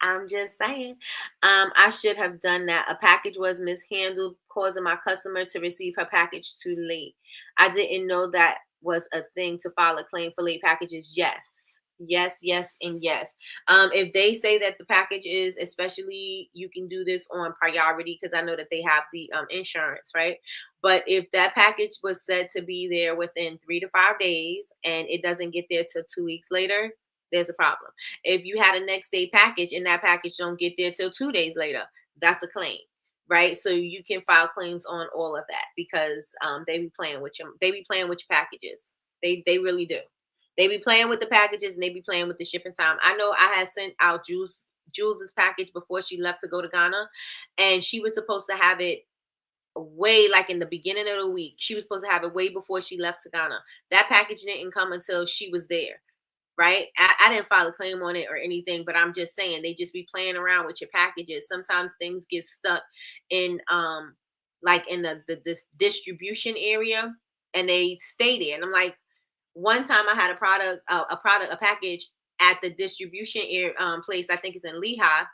I'm just saying. I should have done that. A package was mishandled, causing my customer to receive her package too late. I didn't know that was a thing to file a claim for late packages. Yes. Yes, yes, and yes. If they say that the package is, especially you can do this on priority because I know that they have the insurance, right? But if that package was said to be there within 3 to 5 days and it doesn't get there till 2 weeks later, there's a problem. If you had a next day package and that package don't get there till 2 days later, that's a claim, right? So you can file claims on all of that because they be playing with your packages. They really do. They be playing with the packages and they be playing with the shipping time. I know I had sent out Jules's package before she left to go to Ghana, and she was supposed to have it way like in the beginning of the week. She was supposed to have it way before she left to Ghana. That package didn't come until she was there. Right? I didn't file a claim on it or anything, but I'm just saying they just be playing around with your packages. Sometimes things get stuck in like in this distribution area and they stay there. And I'm like, one time I had a package at the distribution place, I think it's in Lehigh.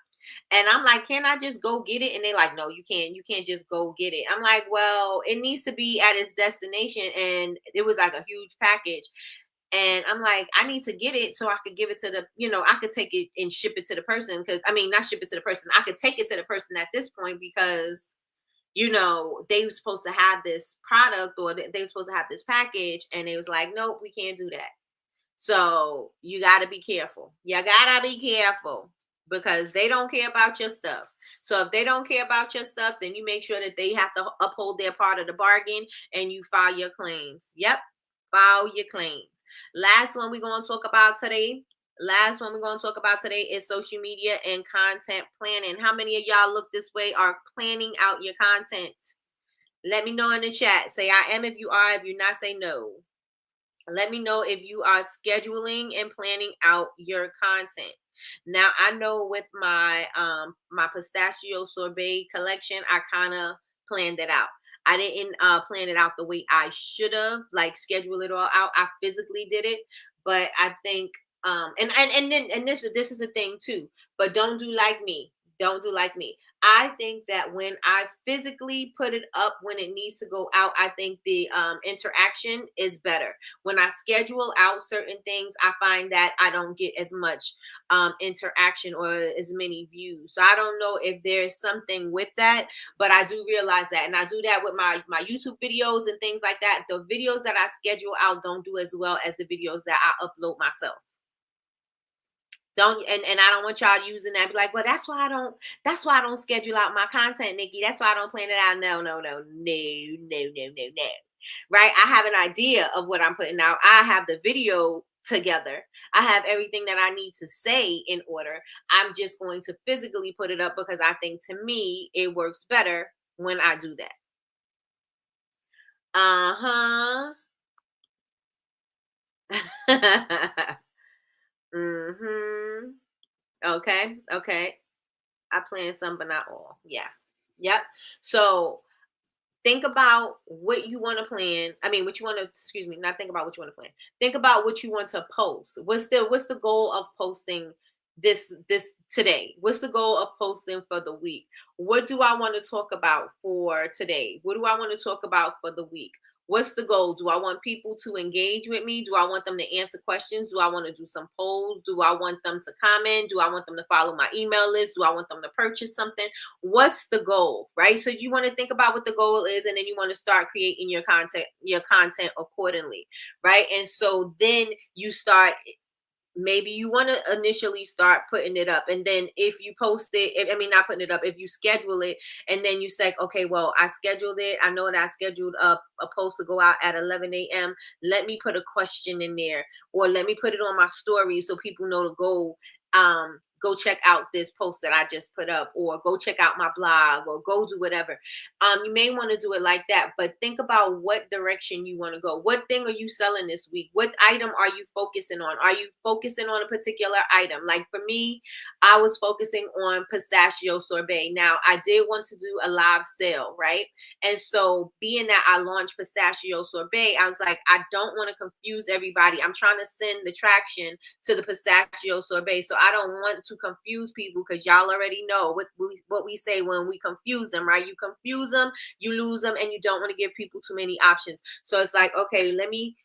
And I'm like, can I just go get it? And they're like, no, you can't. You can't just go get it. I'm like, well, it needs to be at its destination. And it was like a huge package. And I'm like, I need to get it so I could give it to I could take it and ship it to the person. Because I mean, not ship it to the person. I could take it to the person at this point because, they were supposed to have this product or they were supposed to have this package. And they was like, nope, we can't do that. So you got to be careful. You got to be careful because they don't care about your stuff. So if they don't care about your stuff, then you make sure that they have to uphold their part of the bargain and you file your claims. Yep. File your claims. Last one we're going to talk about today is social media and content planning. How many of y'all look this way are planning out your content? Let me know in the chat. Say I am if you are. If you're not, say no. Let me know if you are scheduling and planning out your content. Now, I know with my my pistachio sorbet collection, I kind of planned it out. I didn't plan it out the way I should have, like schedule it all out. I physically did it, but I think and this is a thing too. But don't do like me. Don't do like me. I think that when I physically put it up when it needs to go out, I think the interaction is better. When I schedule out certain things, I find that I don't get as much interaction or as many views. So I don't know if there's something with that, but I do realize that. And I do that with my YouTube videos and things like that. The videos that I schedule out don't do as well as the videos that I upload myself. And I don't want y'all using that. Be like, well, that's why I don't schedule out my content, Nikki. That's why I don't plan it out. No. Right? I have an idea of what I'm putting out. I have the video together. I have everything that I need to say in order. I'm just going to physically put it up because I think to me it works better when I do that. Mm-hmm. Okay. I plan some, but not all. Yeah. Yep. So think about what you want to plan. I mean, what you want to, not think about what you want to plan. Think about what you want to post. What's the goal of posting this today? What's the goal of posting for the week? What do I want to talk about for today? What do I want to talk about for the week? What's the goal? Do I want people to engage with me? Do I want them to answer questions? Do I want to do some polls? Do I want them to comment? Do I want them to follow my email list? Do I want them to purchase something? What's the goal, right? So you want to think about what the goal is, and then you want to start creating your content accordingly, right? And so then you start, maybe you want to initially start putting it up, and then if you post it, not putting it up, if you schedule it, and then you say, okay, well, I scheduled it, I know that I scheduled a post to go out at 11 a.m. Let me put a question in there, or let me put it on my story so people know to go check out this post that I just put up, or go check out my blog, or go do whatever. You may want to do it like that, but think about what direction you want to go. What thing are you selling this week? What item are you focusing on? Are you focusing on a particular item? Like for me, I was focusing on pistachio sorbet. Now, I did want to do a live sale, right? And so being that I launched pistachio sorbet, I was like, I don't want to confuse everybody. I'm trying to send the traction to the pistachio sorbet. So I don't want to confuse people, because y'all already know what we say when we confuse them, right? You confuse them, you lose them, and you don't want to give people too many options. So it's like, okay, let me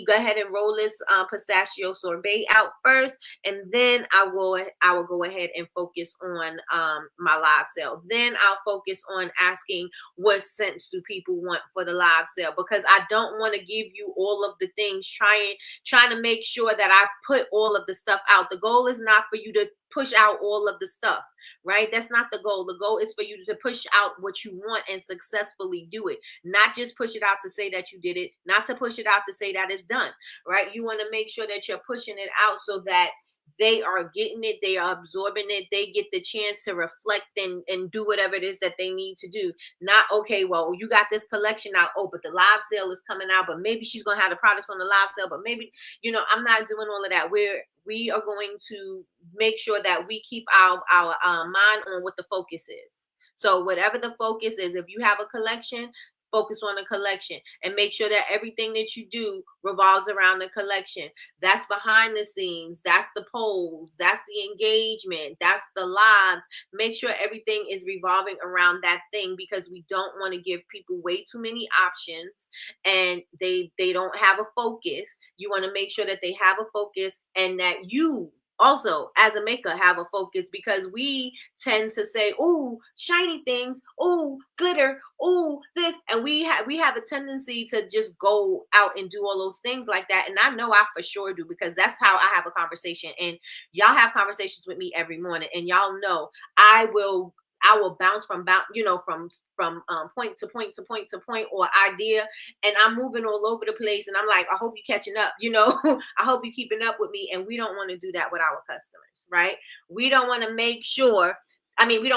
go ahead and roll this pistachio sorbet out first, and then I will go ahead and focus on my live sale. Then I'll focus on asking what scents do people want for the live sale, because I don't want to give you all of the things, trying to make sure that I put all of the stuff out. The goal is not for you to push out all of the stuff, right? That's not the goal. The goal is for you to push out what you want and successfully do it. Not just push it out to say that you did it, not to push it out to say that it's done, right? You want to make sure that you're pushing it out so that they are getting it, they are absorbing it, they get the chance to reflect and do whatever it is that they need to do. Not, okay, well, you got this collection out, oh, but the live sale is coming out, but maybe she's gonna have the products on the live sale, but maybe, I'm not doing all of that. We are going to make sure that we keep our mind on what the focus is. So whatever the focus is, if you have a collection, focus on the collection, and make sure that everything that you do revolves around the collection. That's behind the scenes, that's the polls, that's the engagement, that's the lives. Make sure everything is revolving around that thing, because we don't want to give people way too many options and they don't have a focus. You want to make sure that they have a focus, and that you also, as a maker, have a focus, because we tend to say, "Oh, shiny things, oh, glitter, oh, this," and we have a tendency to just go out and do all those things like that. And I know I for sure do, because that's how I have a conversation. And y'all have conversations with me every morning, and y'all know I will bounce from point to point to point to point, or idea, and I'm moving all over the place, and I'm like, I hope you're catching up, I hope you're keeping up with me. And we don't want to do that with our customers, right? We don't want to make sure we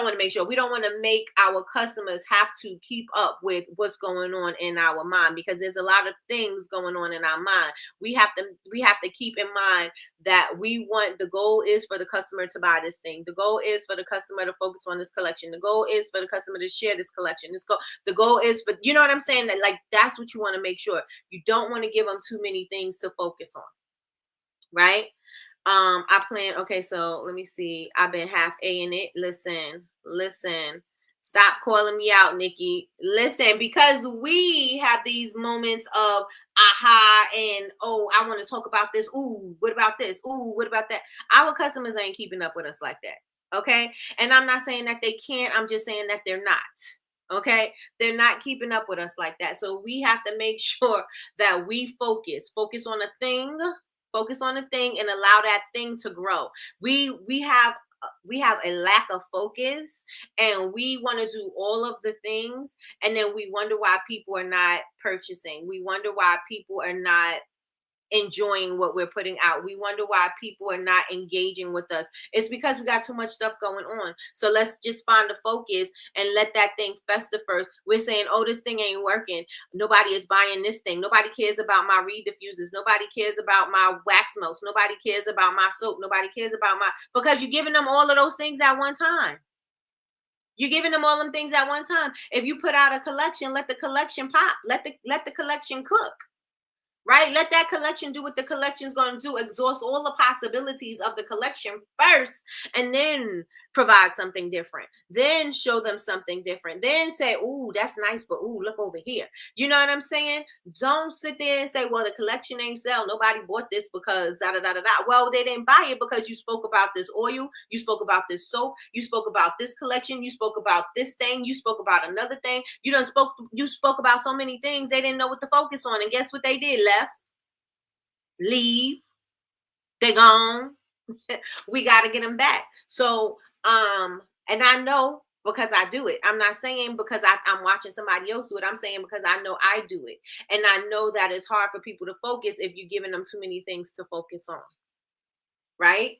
don't want to make our customers have to keep up with what's going on in our mind, because there's a lot of things going on in our mind. We have to keep in mind that the goal is for the customer to buy this thing. The goal is for the customer to focus on this collection. The goal is for the customer to share this collection. The goal is for, you know what I'm saying? That, like, that's what you want to make sure. You don't want to give them too many things to focus on, right? I plan, okay, so let me see. I've been half A in it. Listen. Stop calling me out, Nikki. Listen, because we have these moments of aha and, oh, I want to talk about this. Ooh, what about this? Ooh, what about that? Our customers ain't keeping up with us like that. Okay. And I'm not saying that they can't, I'm just saying that they're not. Okay. They're not keeping up with us like that. So we have to make sure that we focus on a thing. Focus on a thing and allow that thing to grow. We have a lack of focus, and we want to do all of the things, and then we wonder why people are not purchasing. We wonder why people are not enjoying what we're putting out. We wonder why people are not engaging with us. It's because we got too much stuff going on. So let's just find the focus and let that thing fester first. We're saying, oh, this thing ain't working. Nobody is buying this thing. Nobody cares about my reed diffusers. Nobody cares about my wax melts. Nobody cares about my soap. Nobody cares about because you're giving them all of those things at one time. You're giving them all them things at one time. If you put out a collection, let the collection pop. Let the collection cook. Right? Let that collection do what the collection's going to do. Exhaust all the possibilities of the collection first, and then provide something different. Then show them something different. Then say, ooh, that's nice, but ooh, look over here. You know what I'm saying? Don't sit there and say, well, the collection ain't sell. Nobody bought this because da da da da da. Well, they didn't buy it because you spoke about this oil, you spoke about this soap, you spoke about this collection, you spoke about this thing, you spoke about another thing. You spoke about so many things they didn't know what to focus on. And guess what they did? Left, leave, they gone. We got to get them back. So, and I know because I do it. I'm not saying because I'm watching somebody else do it. I'm saying because I know I do it. And I know that it's hard for people to focus if you're giving them too many things to focus on. Right?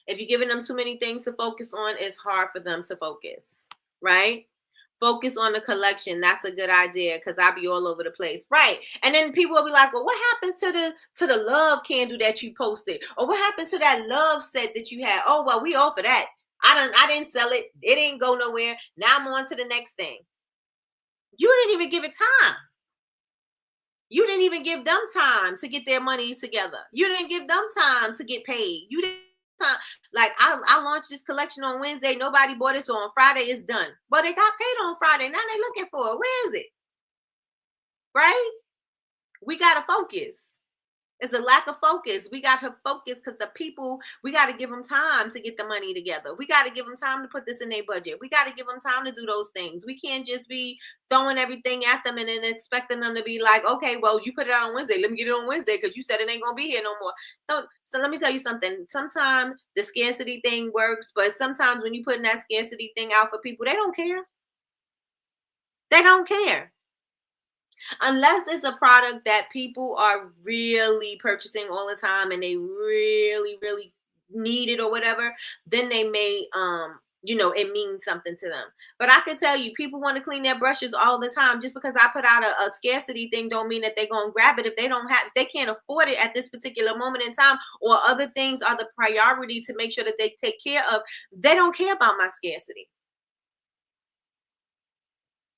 If you're giving them too many things to focus on, it's hard for them to focus. Right? Focus on the collection. That's a good idea because I'll be all over the place. Right. And then people will be like, well, what happened to the love candle that you posted? Or what happened to that love set that you had? Oh, well, we offer that. I didn't sell it. It didn't go nowhere. Now I'm on to the next thing. You didn't even give it time. You didn't even give them time to get their money together. You didn't give them time to get paid. You didn't time. Like I launched this collection on Wednesday. Nobody bought it, so on Friday it's done. But they got paid on Friday. Now they're looking for it. Where is it? Right? We gotta focus. It's a lack of focus. We got to focus because the people, we got to give them time to get the money together. We got to give them time to put this in their budget. We got to give them time to do those things. We can't just be throwing everything at them and then expecting them to be like, okay, well, you put it out on Wednesday. Let me get it on Wednesday because you said it ain't going to be here no more. So let me tell you something. Sometimes the scarcity thing works, but sometimes when you putting that scarcity thing out for people, they don't care. They don't care. Unless it's a product that people are really purchasing all the time and they really, really need it or whatever, then they may, it means something to them. But I can tell you, people want to clean their brushes all the time. Just because I put out a scarcity thing don't mean that they're going to grab it. If they can't afford it at this particular moment in time, or other things are the priority to make sure that they take care of, they don't care about my scarcity.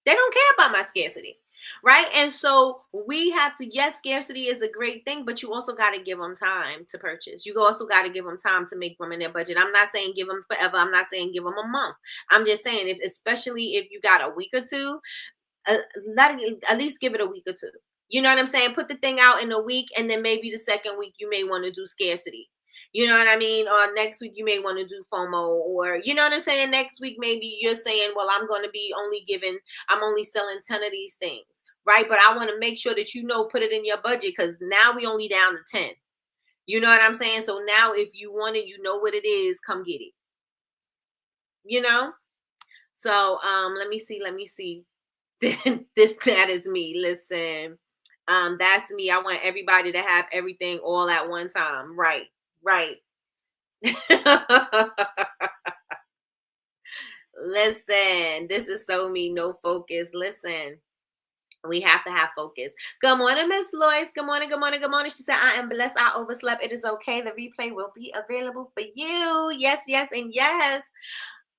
They don't care about my scarcity. Right. And so we have to, yes, scarcity is a great thing, but you also got to give them time to purchase. You also got to give them time to make room in their budget. I'm not saying give them forever. I'm not saying give them a month. I'm just saying especially if you got a week or two, at least give it a week or two. You know what I'm saying? Put the thing out in a week, and then maybe the second week you may want to do scarcity. You know what I mean? Or next week you may want to do FOMO, or you know what I'm saying? Next week maybe you're saying, well, I'm only selling 10 of these things, right? But I want to make sure that put it in your budget because now we only down to 10. You know what I'm saying? So now if you want it, you know what it is, come get it. You know? So let me see. That is me. Listen, that's me. I want everybody to have everything all at one time. Right. Listen, this is so me. No focus. Listen, we have to have focus. Good morning, Miss Lois. Good morning. She said, I am blessed. I overslept. It is okay. The replay will be available for you. Yes, and yes.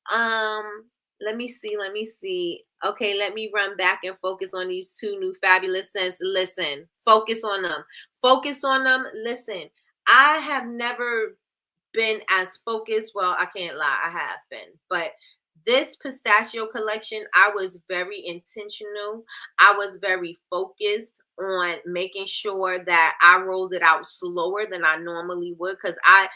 Let me see. Okay, let me run back and focus on these two new fabulous scents. Listen, focus on them. Listen, I have never been as focused. Well, I can't lie, I have been. But this pistachio collection, I was very intentional. I was very focused on making sure that I rolled it out slower than I normally would. Because I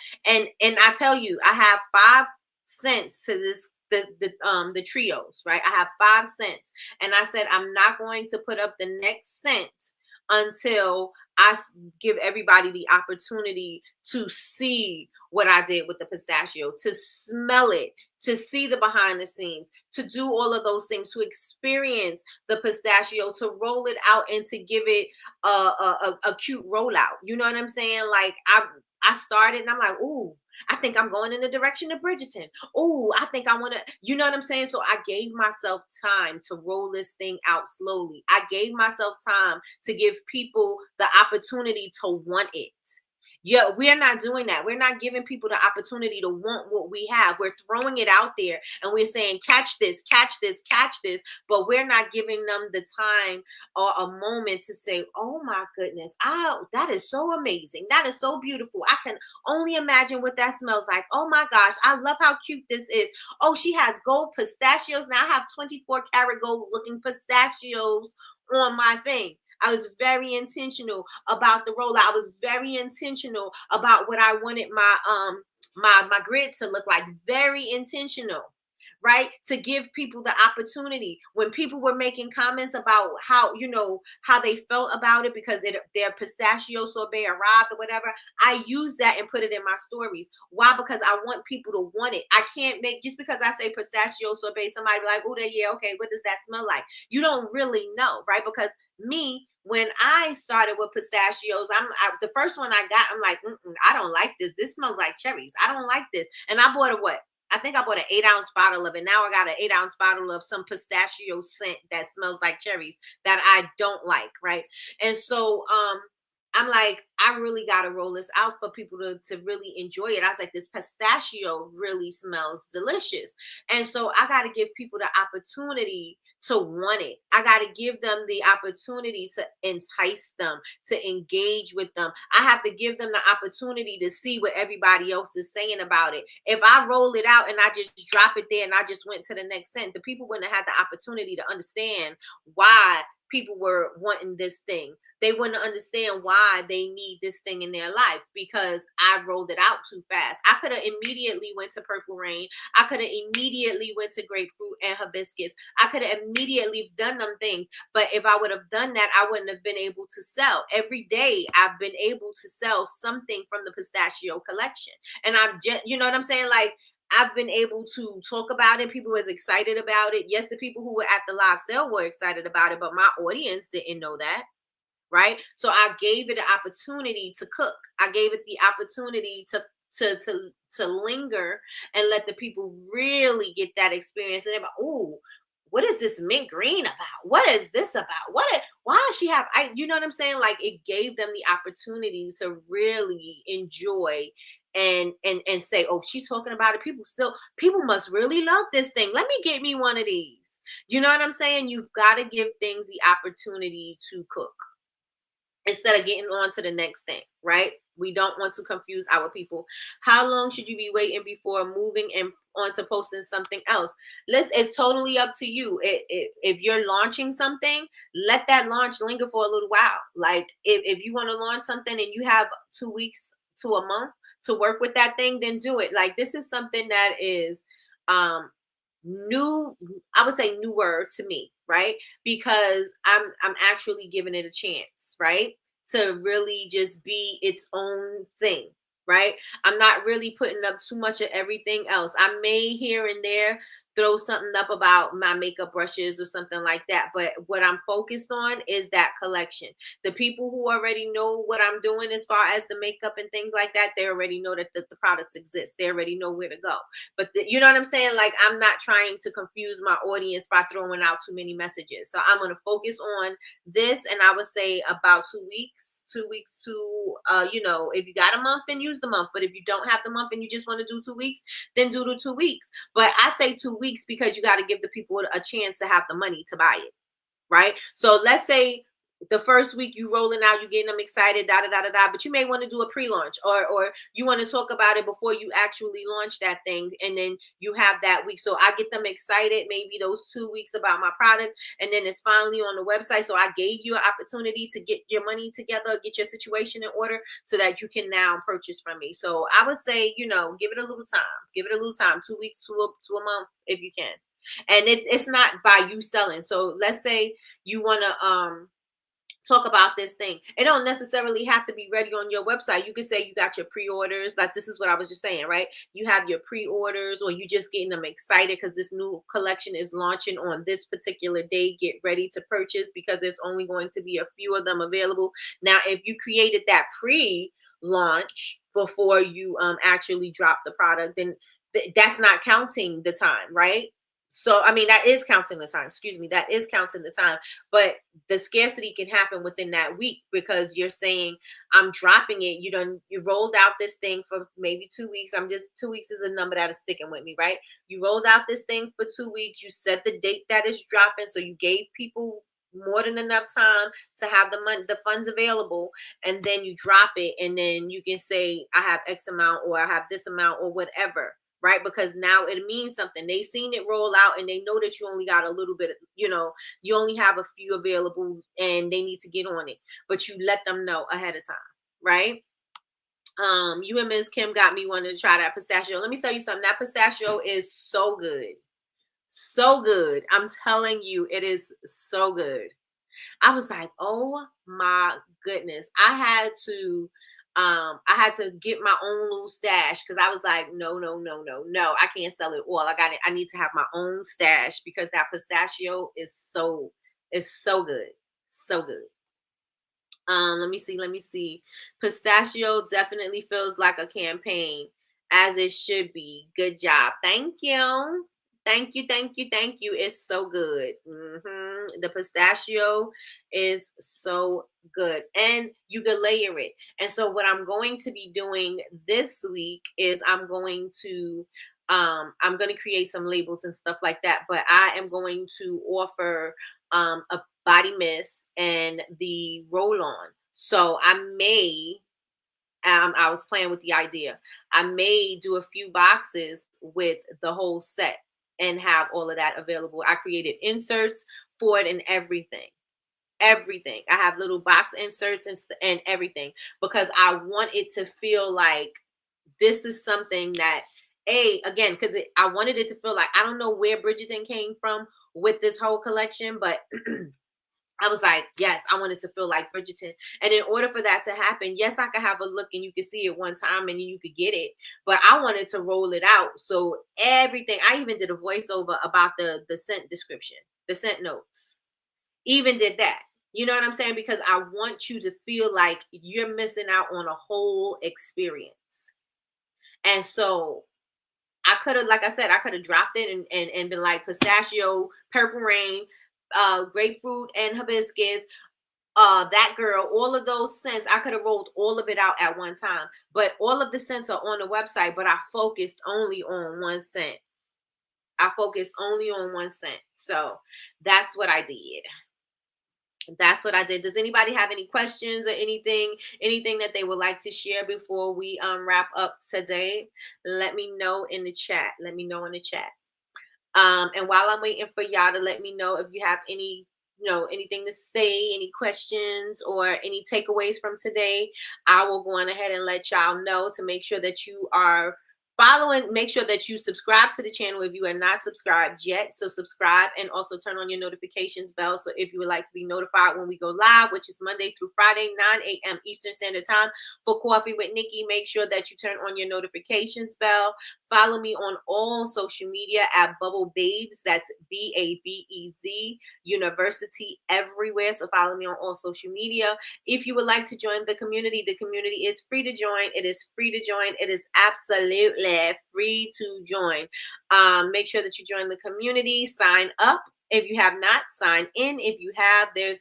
tell you, I have 5 cents to this the trios, right? I have 5 cents, and I said I'm not going to put up the next cent until I give everybody the opportunity to see what I did with the pistachio, to smell it, to see the behind the scenes, to do all of those things, to experience the pistachio, to roll it out and to give it a cute rollout. You know what I'm saying? Like I started and I'm like, ooh, I think I'm going in the direction of Bridgerton. Oh, I think I want to, you know what I'm saying? So I gave myself time to roll this thing out slowly. I gave myself time to give people the opportunity to want it. Yeah, we're not doing that. We're not giving people the opportunity to want what we have. We're throwing it out there and we're saying, catch this, catch this, catch this. But we're not giving them the time or a moment to say, oh my goodness, that is so amazing. That is so beautiful. I can only imagine what that smells like. Oh my gosh, I love how cute this is. Oh, she has gold pistachios. Now I have 24 karat gold looking pistachios on my thing. I was very intentional about the rollout. I was very intentional about what I wanted my grid to look like. Very intentional, right? To give people the opportunity. When people were making comments about how, how they felt about it because their pistachio sorbet arrived or whatever, I use that and put it in my stories. Why? Because I want people to want it. I can't make, just because I say pistachio sorbet, somebody be like, oh, yeah, okay, what does that smell like? You don't really know, right? Because me, when I started with pistachios, the first one I got, I'm like, I don't like this. This smells like cherries. I don't like this. And I bought I think I bought an 8-ounce bottle of it. Now I got an 8-ounce bottle of some pistachio scent that smells like cherries that I don't like, right? And so I'm like, I really got to roll this out for people to really enjoy it. I was like, this pistachio really smells delicious. And so I got to give people the opportunity to want it. I got to give them the opportunity to entice them, to engage with them. I have to give them the opportunity to see what everybody else is saying about it. If I roll it out and I just drop it there and I just went to the next scent, the people wouldn't have had the opportunity to understand why people were wanting this thing. They wouldn't understand why they need this thing in their life because I rolled it out too fast. I could have immediately went to Purple Rain. I could have immediately went to Grapefruit and Hibiscus. I could have immediately done them things. But if I would have done that, I wouldn't have been able to sell. Every day I've been able to sell something from the pistachio collection. And I'm just, you know what I'm saying? Like, I've been able to talk about it. People was excited about it. Yes, the people who were at the live sale were excited about it, but my audience didn't know that. Right. So I gave it an opportunity to cook. I gave it the opportunity to linger and let the people really get that experience. And they're like, oh, what is this mint green about? What is this about? Why does she have you know what I'm saying? Like, it gave them the opportunity to really enjoy and say, oh, she's talking about it. People must really love this thing. Let me get me one of these. You know what I'm saying? You've got to give things the opportunity to cook instead of getting on to the next thing, right? We don't want to confuse our people. How long should you be waiting before moving and on to posting something else? It's totally up to you. If you're launching something, let that launch linger for a little while. Like, if you want to launch something and you have 2 weeks to a month to work with that thing, then do it. Like, this is something that is new, I would say newer to me, right? Because I'm actually giving it a chance, right? To really just be its own thing, right? I'm not really putting up too much of everything else. I may here and there throw something up about my makeup brushes or something like that, but what I'm focused on is that collection. The people who already know what I'm doing as far as the makeup and things like that, they already know that the products exist. They already know where to go. But you know what I'm saying? Like, I'm not trying to confuse my audience by throwing out too many messages. So I'm going to focus on this, and I would say about 2 weeks. 2 weeks to if you got a month, then use the month. But if you don't have the month and you just want to do 2 weeks, then do the 2 weeks. But I say 2 weeks because you got to give the people a chance to have the money to buy it, right? So let's say the first week you rolling out, you getting them excited, but you may want to do a pre-launch or you want to talk about it before you actually launch that thing, and then you have that week. So I get them excited maybe those 2 weeks about my product, and then it's finally on the website. So I gave you an opportunity to get your money together, get your situation in order so that you can now purchase from me. So I would say, give it a little time, 2 weeks to a month if you can. And it's not by you selling. So let's say you want to talk about this thing. It don't necessarily have to be ready on your website. You could say you got your pre-orders. Like, this is what I was just saying, right? You have your pre-orders, or you just getting them excited because this new collection is launching on this particular day. Get ready to purchase because there's only going to be a few of them available. Now, if you created that pre-launch before you actually drop the product, then that's not counting the time, right? So, I mean, that is counting the time. Excuse me. That is counting the time. But the scarcity can happen within that week because you're saying, I'm dropping it. You rolled out this thing for maybe 2 weeks. 2 weeks is a number that is sticking with me, right? You rolled out this thing for 2 weeks. You set the date that it's dropping. So you gave people more than enough time to have the funds available, and then you drop it, and then you can say, I have X amount, or I have this amount, or whatever, right? Because now it means something. They seen it roll out, and they know that you only got a little bit, you only have a few available, and they need to get on it. But you let them know ahead of time, right? You and Ms. Kim got me wanting to try that pistachio. Let me tell you something. That pistachio is so good. So good. I'm telling you, it is so good. I was like, oh my goodness. I had to get my own little stash because I was like, no, no, no, no, no. I can't sell it all. I need to have my own stash because that pistachio is so good. So good. Let me see. Pistachio definitely feels like a campaign, as it should be. Good job. Thank you. Thank you, thank you, thank you. It's so good. The pistachio is so good. And you can layer it. And so what I'm going to be doing this week is I'm going to create some labels and stuff like that, but I am going to offer a body mist and the roll on. So I was playing with the idea. I may do a few boxes with the whole set and have all of that available. I created inserts for it and everything. Everything. I have little box inserts and everything because I want it to feel like this is something that, again, because I wanted it to feel like, I don't know where Bridgerton came from with this whole collection, but I was like, yes, I wanted to feel like Bridgerton. And in order for that to happen, yes, I could have a look and you could see it one time and you could get it. But I wanted to roll it out. So everything, I even did a voiceover about the scent description, the scent notes. Even did that. You know what I'm saying? Because I want you to feel like you're missing out on a whole experience. And so I could have, like I said, I could have dropped it and been like pistachio, purple rain, grapefruit and hibiscus, that girl, all of those scents. I could have rolled all of it out at one time, but all of the scents are on the website, but I focused only on one scent. So that's what I did. Does anybody have any questions or anything that they would like to share before we wrap up today? Let me know in the chat. And while I'm waiting for y'all to let me know if you have anything to say, any questions or any takeaways from today, I will go on ahead and let y'all know to make sure that you are following. Make sure that you subscribe to the channel if you are not subscribed yet. So subscribe and also turn on your notifications bell. So if you would like to be notified when we go live, which is Monday through Friday, 9 a.m. Eastern Standard Time for Coffee with Nikki, make sure that you turn on your notifications bell. Follow me on all social media at Bubble Babes. That's BABEZ University everywhere. So follow me on all social media. If you would like to join the community is free to join. It is free to join. It is absolutely free to join. Make sure that you join the community. Sign up. If you have not, signed in. If you have, there's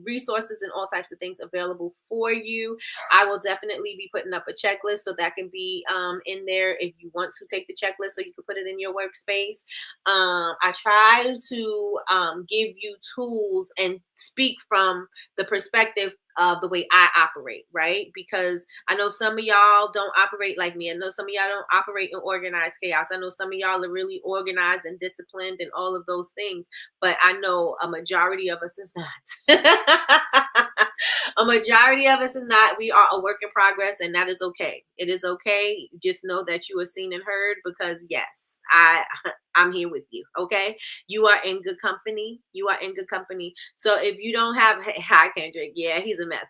resources and all types of things available for you. I will definitely be putting up a checklist so that can be in there if you want to take the checklist, so you can put it in your workspace. I try to give you tools and speak from the perspective of the way I operate, right? Because I know some of y'all don't operate like me. I know some of y'all don't operate in organized chaos. I know some of y'all are really organized and disciplined and all of those things, but I know a majority of us is not. A majority of us is not. We are a work in progress, and that is okay. It is okay. Just know that you are seen and heard, because yes, I'm here with you. Okay. You are in good company. So if you don't have, hi Kendrick. Yeah, he's a mess.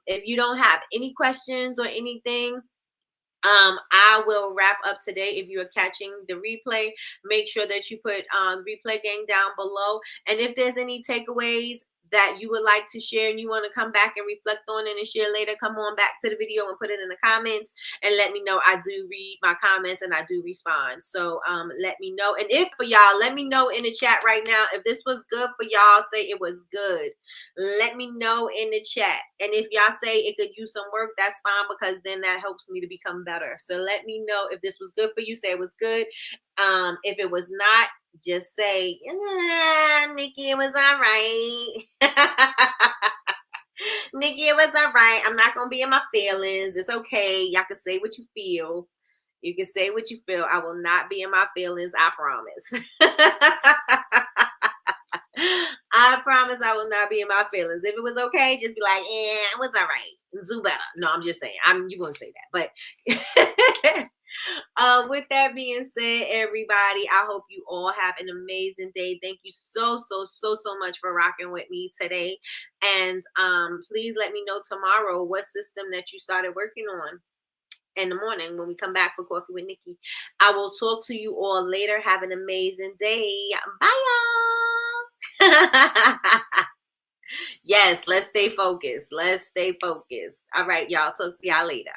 If you don't have any questions or anything, I will wrap up today. If you are catching the replay, make sure that you put replay gang down below. And if there's any takeaways that you would like to share and you want to come back and reflect on it and share later, come on back to the video and put it in the comments and let me know. I do read my comments and I do respond. So let me know. And if for y'all, let me know in the chat right now if this was good for y'all. Say it was good. Let me know in the chat. And if y'all say it could use some work, that's fine, because then that helps me to become better. So let me know if this was good for you. Say it was good. If it was not, just say, Nikki, it was all right. Nikki, it was all right. I'm not going to be in my feelings. It's okay. Y'all can say what you feel. You can say what you feel. I will not be in my feelings. I promise. I promise I will not be in my feelings. If it was okay, just be like, it was all right. Do better. No, I'm just saying. You won't say that. But with that being said, everybody, I hope you all have an amazing day. Thank you so much for rocking with me today. And please let me know tomorrow what system that you started working on in the morning when we come back for Coffee with Nikki. I will talk to you all later. Have an amazing day. Bye, y'all. Yes, let's stay focused. Let's stay focused. All right, y'all. Talk to y'all later.